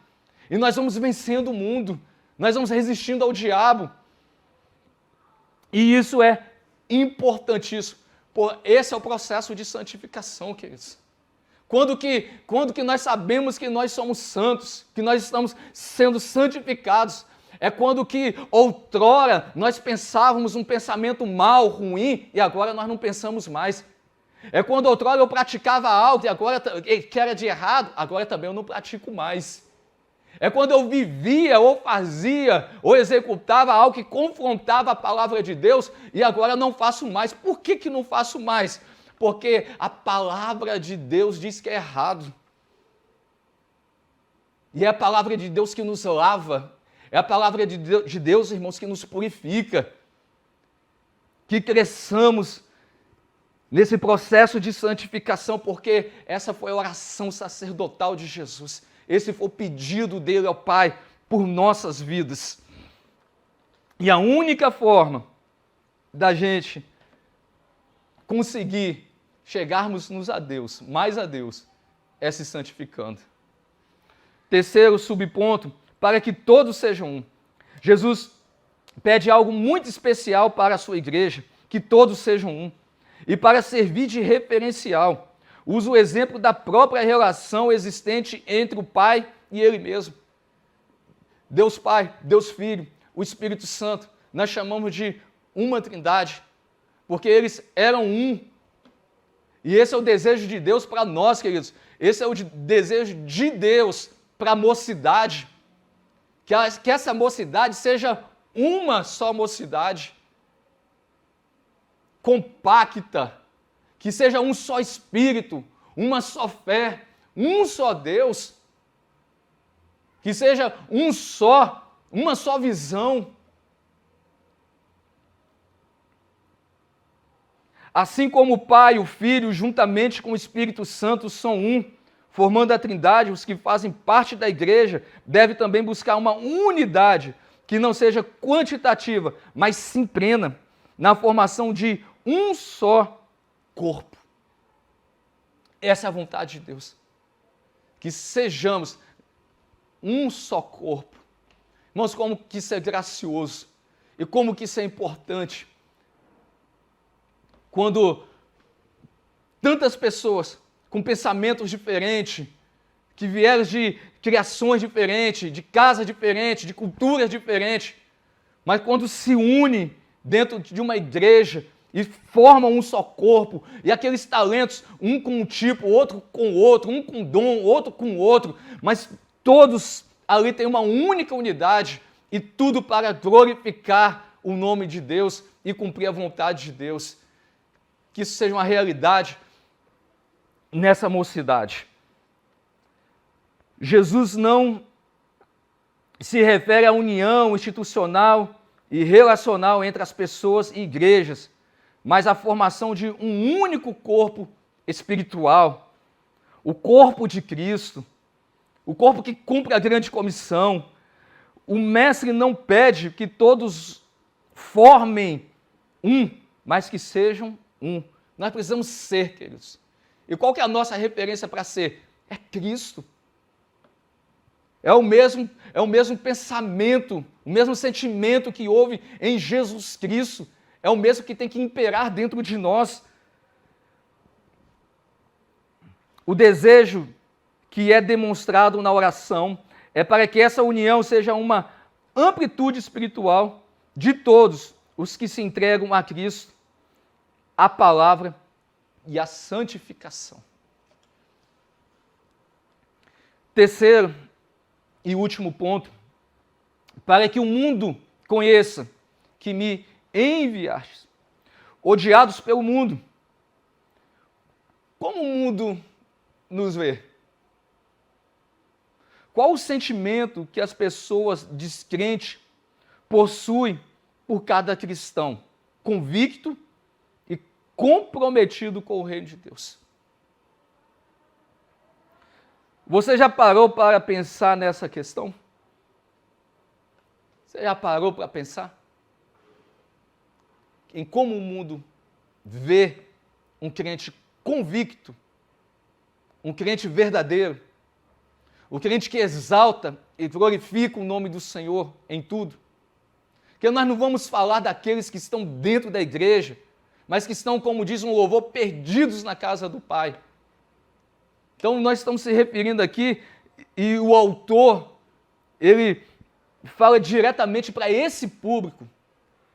e nós vamos vencendo o mundo, nós vamos resistindo ao diabo. E isso é importantíssimo. Esse é o processo de santificação, queridos. Quando que nós sabemos que nós somos santos, que nós estamos sendo santificados, é quando que outrora nós pensávamos um pensamento mau, ruim, e agora nós não pensamos mais. É quando outrora eu praticava algo e agora que era de errado, agora também eu não pratico mais. É quando eu vivia ou fazia ou executava algo que confrontava a palavra de Deus e agora não faço mais. Por que não faço mais? Porque a palavra de Deus diz que é errado. E é a palavra de Deus que nos lava. É a palavra de Deus, irmãos, que nos purifica. Que cresçamos nesse processo de santificação, porque essa foi a oração sacerdotal de Jesus. Esse foi o pedido dele ao Pai por nossas vidas. E a única forma da gente conseguir chegarmos a Deus, mais a Deus, é se santificando. Terceiro subponto, para que todos sejam um. Jesus pede algo muito especial para a sua igreja, que todos sejam um. E para servir de referencial, usa o exemplo da própria relação existente entre o Pai e Ele mesmo. Deus Pai, Deus Filho, o Espírito Santo, nós chamamos de uma trindade, porque eles eram um. E esse é o desejo de Deus para nós, queridos. Esse é o desejo de Deus para a mocidade. Que essa mocidade seja uma só mocidade, compacta, que seja um só Espírito, uma só fé, um só Deus, que seja uma só visão. Assim como o Pai e o Filho, juntamente com o Espírito Santo, são um, formando a Trindade, os que fazem parte da igreja devem também buscar uma unidade que não seja quantitativa, mas sim plena, na formação de um só corpo. Essa é a vontade de Deus. Que sejamos um só corpo. Irmãos, como que isso é gracioso e como que isso é importante. Quando tantas pessoas com pensamentos diferentes, que vieram de criações diferentes, de casas diferentes, de culturas diferentes, mas quando se unem dentro de uma igreja e formam um só corpo, e aqueles talentos, um com um tipo, outro com outro, um com dom, outro com outro, mas todos ali têm uma única unidade, e tudo para glorificar o nome de Deus e cumprir a vontade de Deus. Que isso seja uma realidade nessa mocidade. Jesus não se refere à união institucional e relacional entre as pessoas e igrejas, mas à formação de um único corpo espiritual, o corpo de Cristo, o corpo que cumpre a grande comissão. O mestre não pede que todos formem um, mas que sejam um. Nós precisamos ser, queridos. E qual que é a nossa referência para ser? É Cristo. É o mesmo pensamento, o mesmo sentimento que houve em Jesus Cristo. É o mesmo que tem que imperar dentro de nós. O desejo que é demonstrado na oração é para que essa união seja uma amplitude espiritual de todos os que se entregam a Cristo, a palavra e a santificação. Terceiro e último ponto, para que o mundo conheça que me enviaste, odiados pelo mundo. Como o mundo nos vê? Qual o sentimento que as pessoas descrentes possuem por cada cristão convicto e comprometido com o reino de Deus? Você já parou para pensar nessa questão? Você já parou para pensar em como o mundo vê um crente convicto, um crente verdadeiro, o crente que exalta e glorifica o nome do Senhor em tudo? Porque nós não vamos falar daqueles que estão dentro da igreja, mas que estão, como diz um louvor, perdidos na casa do Pai. Então nós estamos se referindo aqui, e o autor, ele fala diretamente para esse público.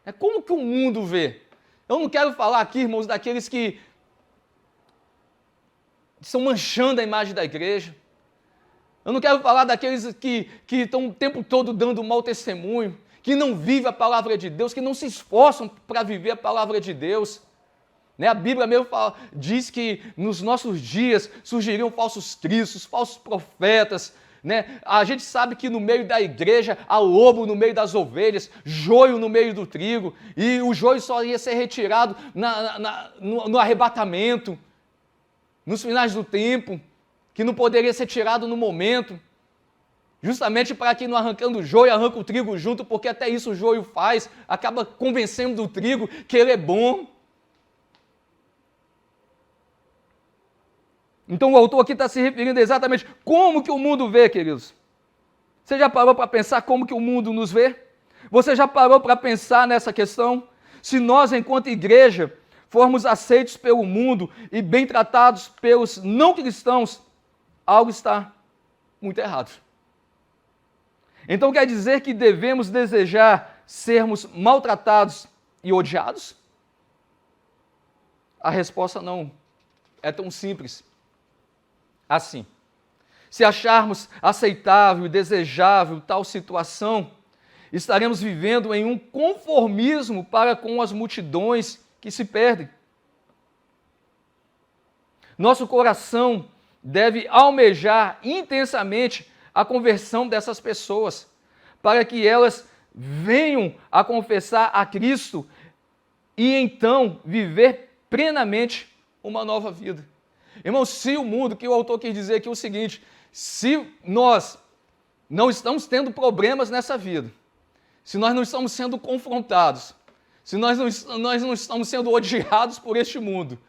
É como que o mundo vê? Eu não quero falar aqui, irmãos, daqueles que estão manchando a imagem da igreja. Eu não quero falar daqueles que estão o tempo todo dando mau testemunho, que não vivem a palavra de Deus, que não se esforçam para viver a palavra de Deus. A Bíblia mesmo diz que nos nossos dias surgiriam falsos cristos, falsos profetas. A gente sabe que no meio da igreja há lobo no meio das ovelhas, joio no meio do trigo, e o joio só ia ser retirado no arrebatamento, nos finais do tempo, que não poderia ser tirado no momento, justamente para que não arrancando o joio, arranca o trigo junto, porque até isso o joio faz, acaba convencendo o trigo que ele é bom. Então o autor aqui está se referindo exatamente como que o mundo vê, queridos. Você já parou para pensar como que o mundo nos vê? Você já parou para pensar nessa questão? Se nós, enquanto igreja, formos aceitos pelo mundo e bem tratados pelos não cristãos, algo está muito errado. Então quer dizer que devemos desejar sermos maltratados e odiados? A resposta não é tão simples assim. Se acharmos aceitável e desejável tal situação, estaremos vivendo em um conformismo para com as multidões que se perdem. Nosso coração deve almejar intensamente a conversão dessas pessoas, para que elas venham a confessar a Cristo e então viver plenamente uma nova vida. Irmãos, se o mundo, que o autor quis dizer aqui é o seguinte, se nós não estamos tendo problemas nessa vida, se nós não estamos sendo confrontados, se nós não estamos sendo odiados por este mundo,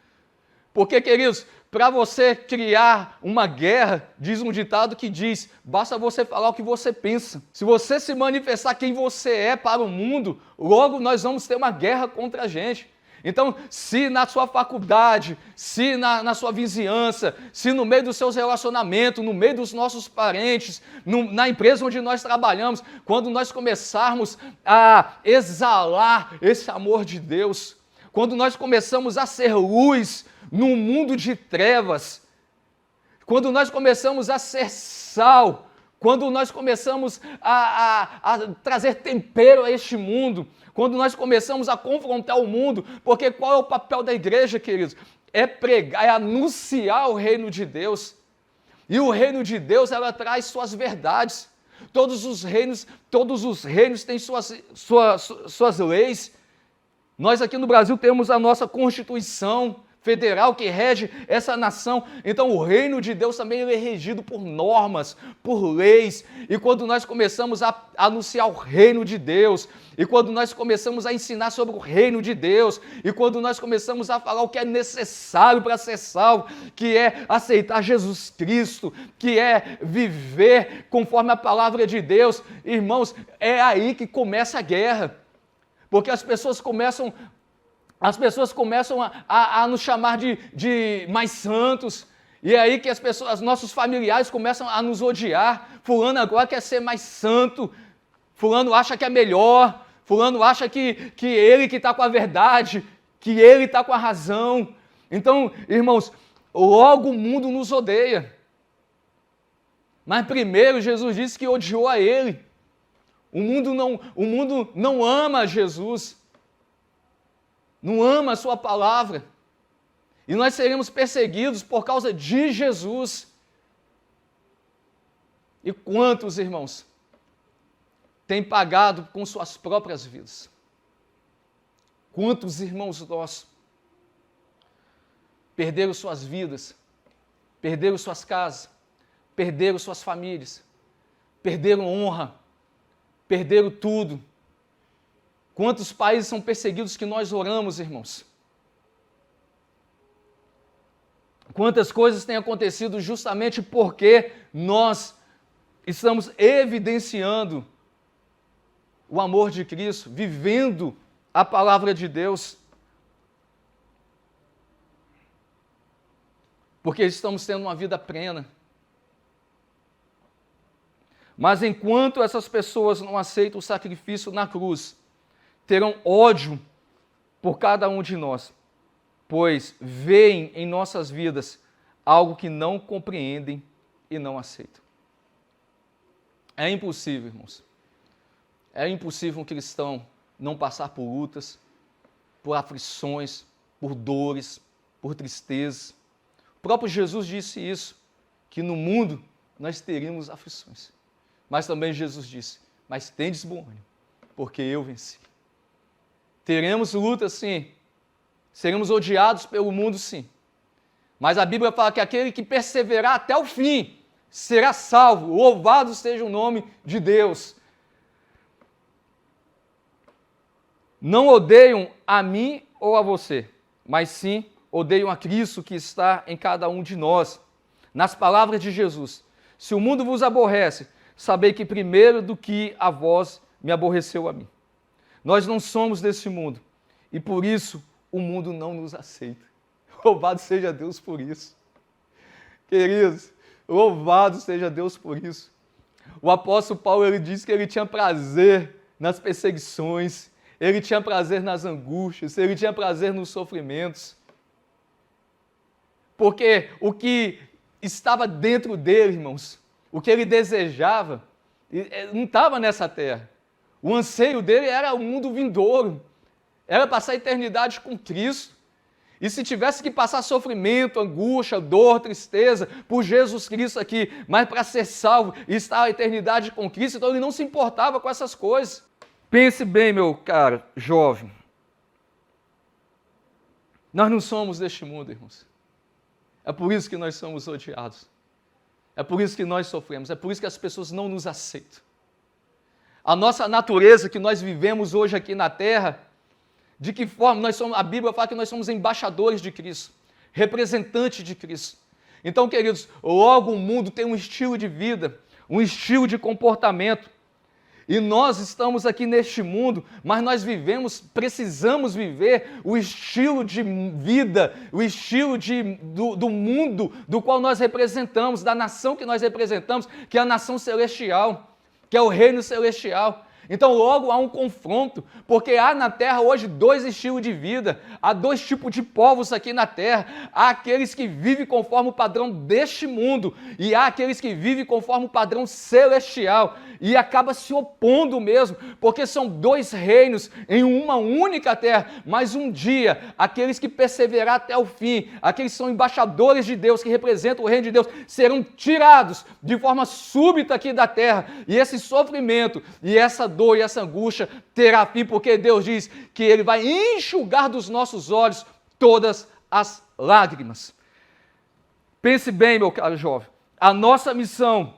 porque, queridos, para você criar uma guerra, diz um ditado que diz, basta você falar o que você pensa. Se você se manifestar quem você é para o mundo, logo nós vamos ter uma guerra contra a gente. Então, se na sua faculdade, se na sua vizinhança, se no meio dos seus relacionamentos, no meio dos nossos parentes, na empresa onde nós trabalhamos, quando nós começarmos a exalar esse amor de Deus, quando nós começamos a ser luz num mundo de trevas, quando nós começamos a ser sal, quando nós começamos a trazer tempero a este mundo, quando nós começamos a confrontar o mundo, porque qual é o papel da igreja, queridos? É pregar, é anunciar o reino de Deus. E o reino de Deus, ela traz suas verdades. Todos os reinos têm suas leis. Nós aqui no Brasil temos a nossa Constituição Federal que rege essa nação. Então o reino de Deus também é regido por normas, por leis. E quando nós começamos a anunciar o reino de Deus, e quando nós começamos a ensinar sobre o reino de Deus, e quando nós começamos a falar o que é necessário para ser salvo, que é aceitar Jesus Cristo, que é viver conforme a palavra de Deus, irmãos, é aí que começa a guerra. Porque as pessoas começam a nos chamar de mais santos, e é aí que nossos familiares começam a nos odiar. Fulano agora quer ser mais santo, fulano acha que é melhor, fulano acha que ele que está com a verdade, que ele está com a razão. Então, irmãos, logo o mundo nos odeia. Mas primeiro Jesus disse que odiou a ele. O mundo não ama Jesus, não ama a sua palavra, e nós seremos perseguidos por causa de Jesus. E quantos, irmãos, têm pagado com suas próprias vidas? Quantos irmãos nossos perderam suas vidas, perderam suas casas, perderam suas famílias, perderam honra, perderam tudo? Quantos países são perseguidos que nós oramos, irmãos? Quantas coisas têm acontecido justamente porque nós estamos evidenciando o amor de Cristo, vivendo a palavra de Deus. Porque estamos tendo uma vida plena. Mas enquanto essas pessoas não aceitam o sacrifício na cruz, terão ódio por cada um de nós, pois veem em nossas vidas algo que não compreendem e não aceitam. É impossível, irmãos. É impossível um cristão não passar por lutas, por aflições, por dores, por tristezas. O próprio Jesus disse isso, que no mundo nós teríamos aflições. Mas também Jesus disse, mas tendes bom ânimo, porque eu venci. Teremos luta, sim. Seremos odiados pelo mundo, sim. Mas a Bíblia fala que aquele que perseverar até o fim será salvo. Louvado seja o nome de Deus. Não odeiam a mim ou a você, mas sim odeiam a Cristo que está em cada um de nós. Nas palavras de Jesus, se o mundo vos aborrece, sabei que primeiro do que a vós me aborreceu a mim. Nós não somos desse mundo e por isso o mundo não nos aceita. Louvado seja Deus por isso. Queridos, louvado seja Deus por isso. O apóstolo Paulo, ele disse que ele tinha prazer nas perseguições, ele tinha prazer nas angústias, ele tinha prazer nos sofrimentos. Porque o que estava dentro dele, irmãos, o que ele desejava, não estava nessa terra. O anseio dele era o mundo vindouro, era passar a eternidade com Cristo. E se tivesse que passar sofrimento, angústia, dor, tristeza, por Jesus Cristo aqui, mas para ser salvo e estar a eternidade com Cristo, então ele não se importava com essas coisas. Pense bem, meu caro jovem. Nós não somos deste mundo, irmãos. É por isso que nós somos odiados. É por isso que nós sofremos. É por isso que as pessoas não nos aceitam. A nossa natureza que nós vivemos hoje aqui na terra, de que forma nós somos, a Bíblia fala que nós somos embaixadores de Cristo, representantes de Cristo. Então, queridos, logo o mundo tem um estilo de vida, um estilo de comportamento. E nós estamos aqui neste mundo, mas nós precisamos viver o estilo de vida, o estilo do mundo do qual nós representamos, da nação que nós representamos, que é a nação celestial, que é o reino celestial. Então logo há um confronto, porque há na terra hoje dois estilos de vida, há dois tipos de povos aqui na terra, há aqueles que vivem conforme o padrão deste mundo, e há aqueles que vivem conforme o padrão celestial, e acaba se opondo mesmo, porque são dois reinos em uma única terra, mas um dia, aqueles que perseverar até o fim, aqueles que são embaixadores de Deus, que representam o reino de Deus, serão tirados de forma súbita aqui da terra, e esse sofrimento, e essa dor e essa angústia terá fim, porque Deus diz que Ele vai enxugar dos nossos olhos todas as lágrimas. Pense bem, meu caro jovem, a nossa missão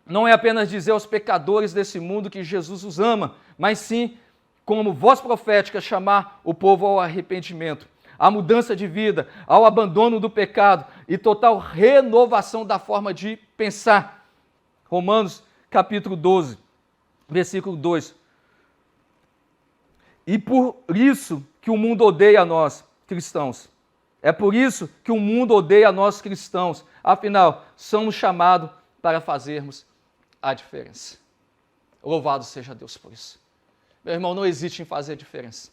não é apenas dizer aos pecadores desse mundo que Jesus os ama, mas sim, como voz profética, chamar o povo ao arrependimento, à mudança de vida, ao abandono do pecado e total renovação da forma de pensar. Romanos capítulo 12, versículo 2. E por isso que o mundo odeia a nós, cristãos. É por isso que o mundo odeia a nós, cristãos. Afinal, somos chamados para fazermos a diferença. Louvado seja Deus por isso. Meu irmão, não hesite em fazer a diferença.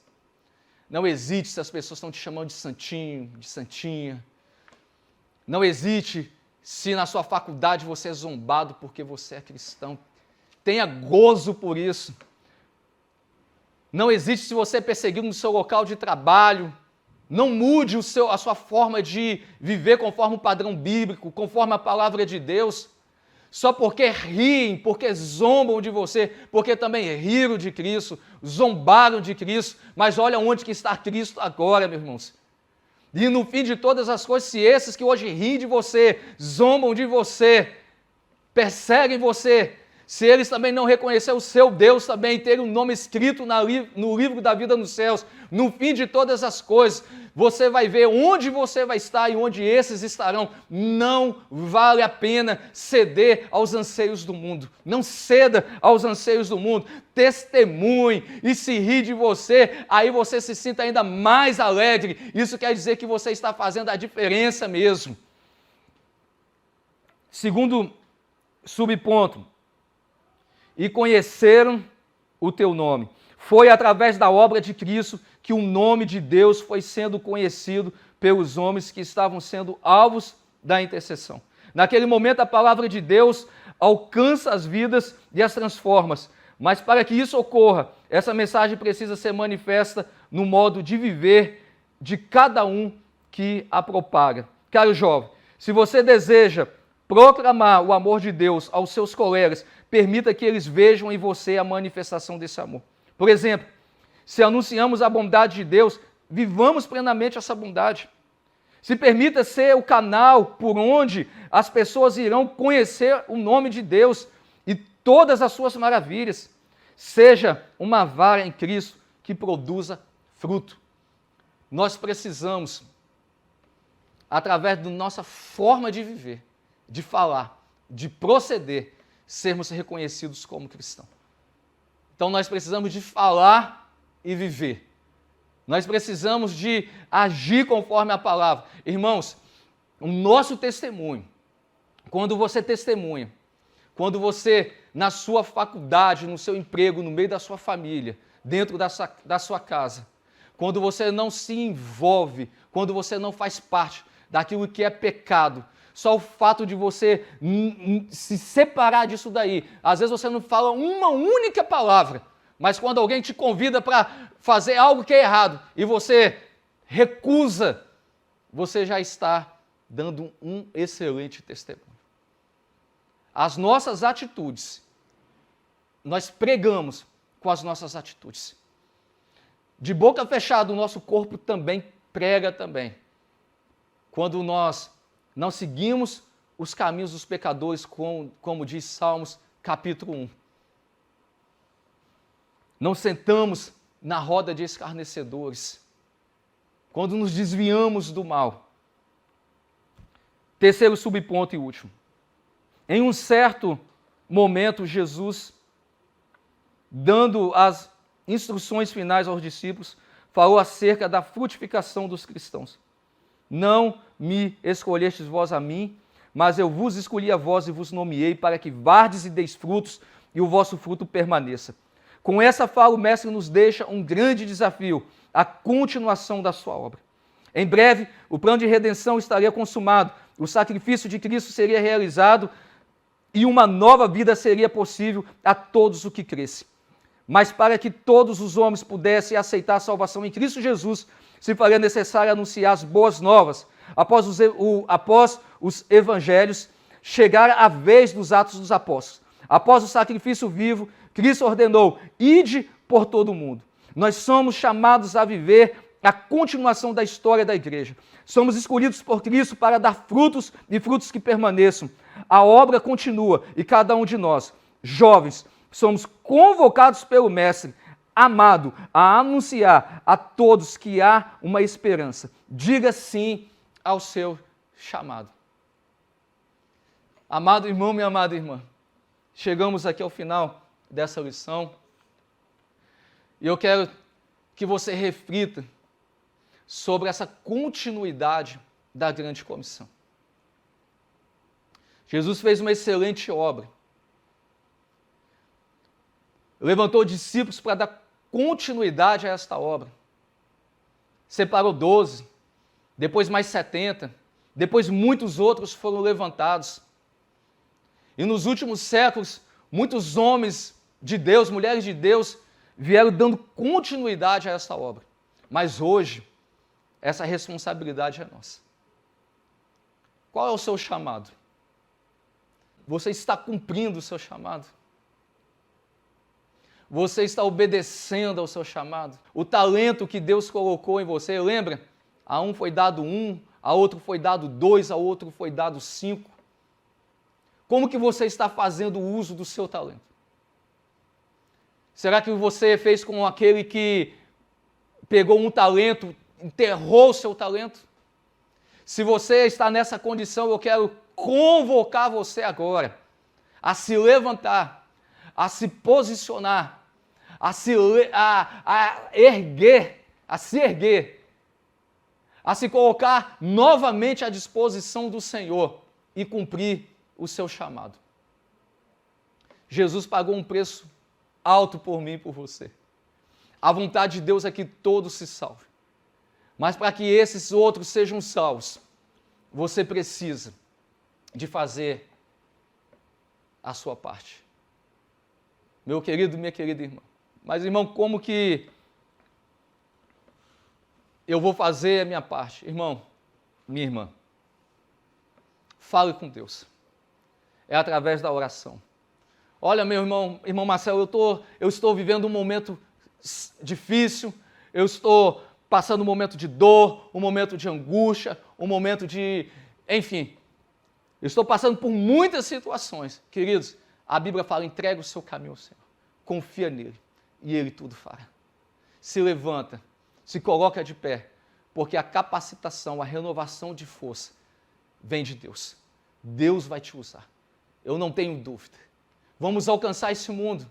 Não hesite se as pessoas estão te chamando de santinho, de santinha. Não hesite se na sua faculdade você é zombado porque você é cristão. Tenha gozo por isso. Não hesite se você é perseguido no seu local de trabalho. Não mude a sua forma de viver conforme o padrão bíblico, conforme a palavra de Deus. Só porque riem, porque zombam de você, porque também riram de Cristo, zombaram de Cristo, mas olha onde que está Cristo agora, meus irmãos. E no fim de todas as coisas, se esses que hoje riem de você, zombam de você, perseguem você, se eles também não reconhecerem o seu Deus também, terem um nome escrito no livro da vida nos céus, no fim de todas as coisas, você vai ver onde você vai estar e onde esses estarão. Não vale a pena ceder aos anseios do mundo. Não ceda aos anseios do mundo. Testemunhe e se ri de você, aí você se sinta ainda mais alegre. Isso quer dizer que você está fazendo a diferença mesmo. Segundo subponto, e conheceram o teu nome. Foi através da obra de Cristo que o nome de Deus foi sendo conhecido pelos homens que estavam sendo alvos da intercessão. Naquele momento, a palavra de Deus alcança as vidas e as transforma. Mas para que isso ocorra, essa mensagem precisa ser manifesta no modo de viver de cada um que a propaga. Caro jovem, se você deseja proclamar o amor de Deus aos seus colegas, permita que eles vejam em você a manifestação desse amor. Por exemplo, se anunciamos a bondade de Deus, vivamos plenamente essa bondade. Se permita ser o canal por onde as pessoas irão conhecer o nome de Deus e todas as suas maravilhas. Seja uma vara em Cristo que produza fruto. Nós precisamos, através da nossa forma de viver, de falar, de proceder, sermos reconhecidos como cristãos. Então nós precisamos de falar e viver. Nós precisamos de agir conforme a palavra. Irmãos, o nosso testemunho, quando você testemunha, quando você, na sua faculdade, no seu emprego, no meio da sua família, dentro da sua casa, quando você não se envolve, quando você não faz parte daquilo que é pecado, só o fato de você se separar disso daí, às vezes você não fala uma única palavra, mas quando alguém te convida para fazer algo que é errado e você recusa, você já está dando um excelente testemunho. As nossas atitudes, nós pregamos com as nossas atitudes. De boca fechada, o nosso corpo também prega também. Quando nós Não seguimos os caminhos dos pecadores, como diz Salmos capítulo 1. Não sentamos na roda de escarnecedores. Quando nos desviamos do mal. Terceiro subponto e último. Em um certo momento, Jesus, dando as instruções finais aos discípulos, falou acerca da frutificação dos cristãos. Não me escolhestes vós a mim, mas eu vos escolhi a vós e vos nomeei para que vardes e deis frutos e o vosso fruto permaneça. Com essa fala, o Mestre nos deixa um grande desafio, a continuação da sua obra. Em breve, o plano de redenção estaria consumado, o sacrifício de Cristo seria realizado e uma nova vida seria possível a todos os que crescem. Mas para que todos os homens pudessem aceitar a salvação em Cristo Jesus, se faria necessário anunciar as boas novas. Após os evangelhos, chegar a vez dos Atos dos Apóstolos. Após o sacrifício vivo, Cristo ordenou, ide por todo o mundo. Nós somos chamados a viver a continuação da história da igreja. Somos escolhidos por Cristo para dar frutos e frutos que permaneçam. A obra continua e cada um de nós, jovens, somos convocados pelo Mestre, amado, a anunciar a todos que há uma esperança. Diga sim ao seu chamado. Amado irmão, minha amada irmã, chegamos aqui ao final dessa lição e eu quero que você reflita sobre essa continuidade da grande comissão. Jesus fez uma excelente obra. Levantou discípulos para dar continuidade a esta obra. Separou 12, depois mais 70, depois muitos outros foram levantados. E nos últimos séculos, muitos homens de Deus, mulheres de Deus, vieram dando continuidade a essa obra. Mas hoje, essa responsabilidade é nossa. Qual é o seu chamado? Você está cumprindo o seu chamado? Você está obedecendo ao seu chamado? O talento que Deus colocou em você, lembra? A um foi dado 1, a outro foi dado 2, a outro foi dado 5. Como que você está fazendo uso do seu talento? Será que você fez com aquele que pegou um talento, enterrou o seu talento? Se você está nessa condição, eu quero convocar você agora a se levantar, a se posicionar, a se erguer, a se colocar novamente à disposição do Senhor e cumprir o seu chamado. Jesus pagou um preço alto por mim e por você. A vontade de Deus é que todos se salvem. Mas para que esses outros sejam salvos, você precisa de fazer a sua parte. Meu querido, minha querida irmã. Mas, irmão, como que eu vou fazer a minha parte? Irmão, minha irmã, fale com Deus. É através da oração. Olha, meu irmão Marcelo, eu estou vivendo um momento difícil, eu estou passando um momento de dor, um momento de angústia, um momento de... Enfim, eu estou passando por muitas situações. Queridos, a Bíblia fala, entrega o seu caminho ao Senhor. Confia nele e ele tudo fará. Se levanta, se coloca de pé, porque a capacitação, a renovação de força vem de Deus. Deus vai te usar. Eu não tenho dúvida. Vamos alcançar esse mundo.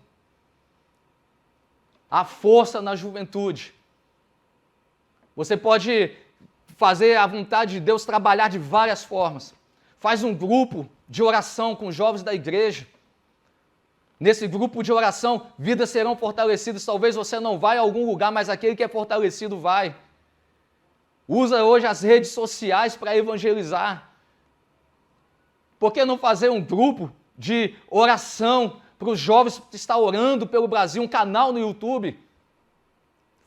A força na juventude. Você pode fazer a vontade de Deus trabalhar de várias formas. Faz um grupo de oração com os jovens da igreja. Nesse grupo de oração, vidas serão fortalecidas. Talvez você não vá a algum lugar, mas aquele que é fortalecido vai. Usa hoje as redes sociais para evangelizar. Por que não fazer um grupo de oração para os jovens que estão orando pelo Brasil, um canal no YouTube?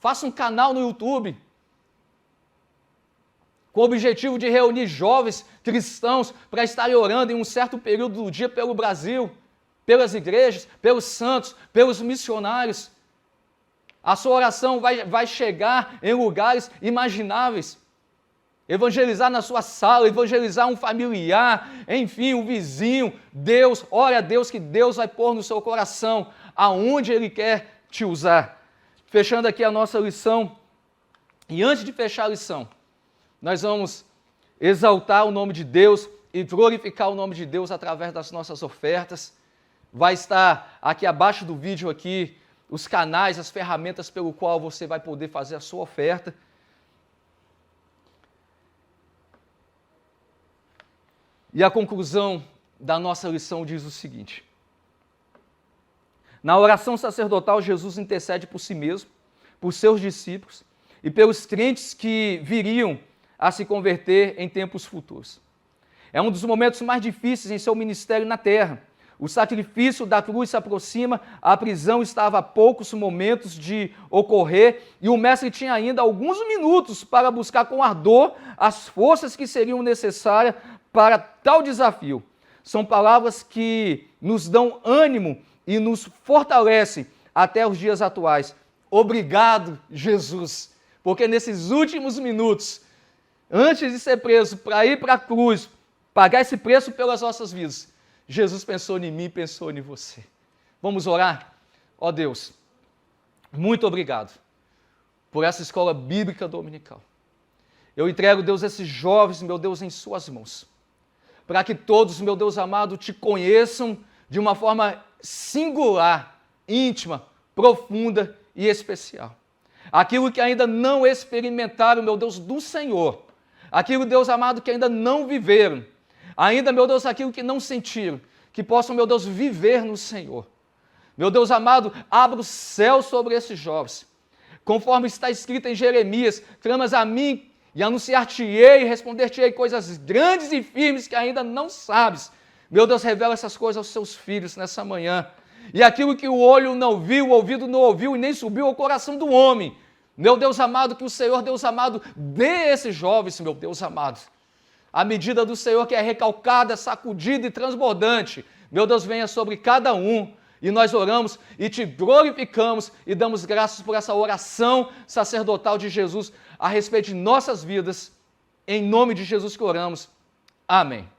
Faça um canal no YouTube com o objetivo de reunir jovens cristãos para estarem orando em um certo período do dia pelo Brasil, pelas igrejas, pelos santos, pelos missionários. A sua oração vai chegar em lugares imagináveis. evangelizar na sua sala, evangelizar um familiar, enfim, um vizinho. Deus, ore a Deus que Deus vai pôr no seu coração aonde Ele quer te usar. Fechando aqui a nossa lição, e antes de fechar a lição, nós vamos exaltar o nome de Deus e glorificar o nome de Deus através das nossas ofertas. Vai estar aqui abaixo do vídeo aqui os canais, as ferramentas pelo qual você vai poder fazer a sua oferta. E a conclusão da nossa lição diz o seguinte: na oração sacerdotal, Jesus intercede por si mesmo, por seus discípulos e pelos crentes que viriam a se converter em tempos futuros. É um dos momentos mais difíceis em seu ministério na terra. O sacrifício da cruz se aproxima, a prisão estava a poucos momentos de ocorrer e o mestre tinha ainda alguns minutos para buscar com ardor as forças que seriam necessárias para tal desafio. São palavras que nos dão ânimo e nos fortalecem até os dias atuais. Obrigado, Jesus, porque nesses últimos minutos, antes de ser preso, para ir para a cruz, pagar esse preço pelas nossas vidas, Jesus pensou em mim, pensou em você. Vamos orar? Ó Deus, muito obrigado por essa escola bíblica dominical. Eu entrego, Deus, esses jovens, meu Deus, em suas mãos, para que todos, meu Deus amado, te conheçam de uma forma singular, íntima, profunda e especial. Aquilo que ainda não experimentaram, meu Deus, do Senhor, aquilo, Deus amado, que ainda não viveram, ainda, meu Deus, aquilo que não sentiram, que possam, meu Deus, viver no Senhor. Meu Deus amado, abra o céu sobre esses jovens. Conforme está escrito em Jeremias, clamas a mim e anunciar-te-ei e responder-te-ei coisas grandes e firmes que ainda não sabes. Meu Deus, revela essas coisas aos seus filhos nessa manhã. E aquilo que o olho não viu, o ouvido não ouviu e nem subiu ao coração do homem. Meu Deus amado, que o Senhor, Deus amado, dê a esses jovens, meu Deus amado, a medida do Senhor que é recalcada, sacudida e transbordante. Meu Deus, venha sobre cada um. E nós oramos e te glorificamos e damos graças por essa oração sacerdotal de Jesus a respeito de nossas vidas. Em nome de Jesus que oramos. Amém.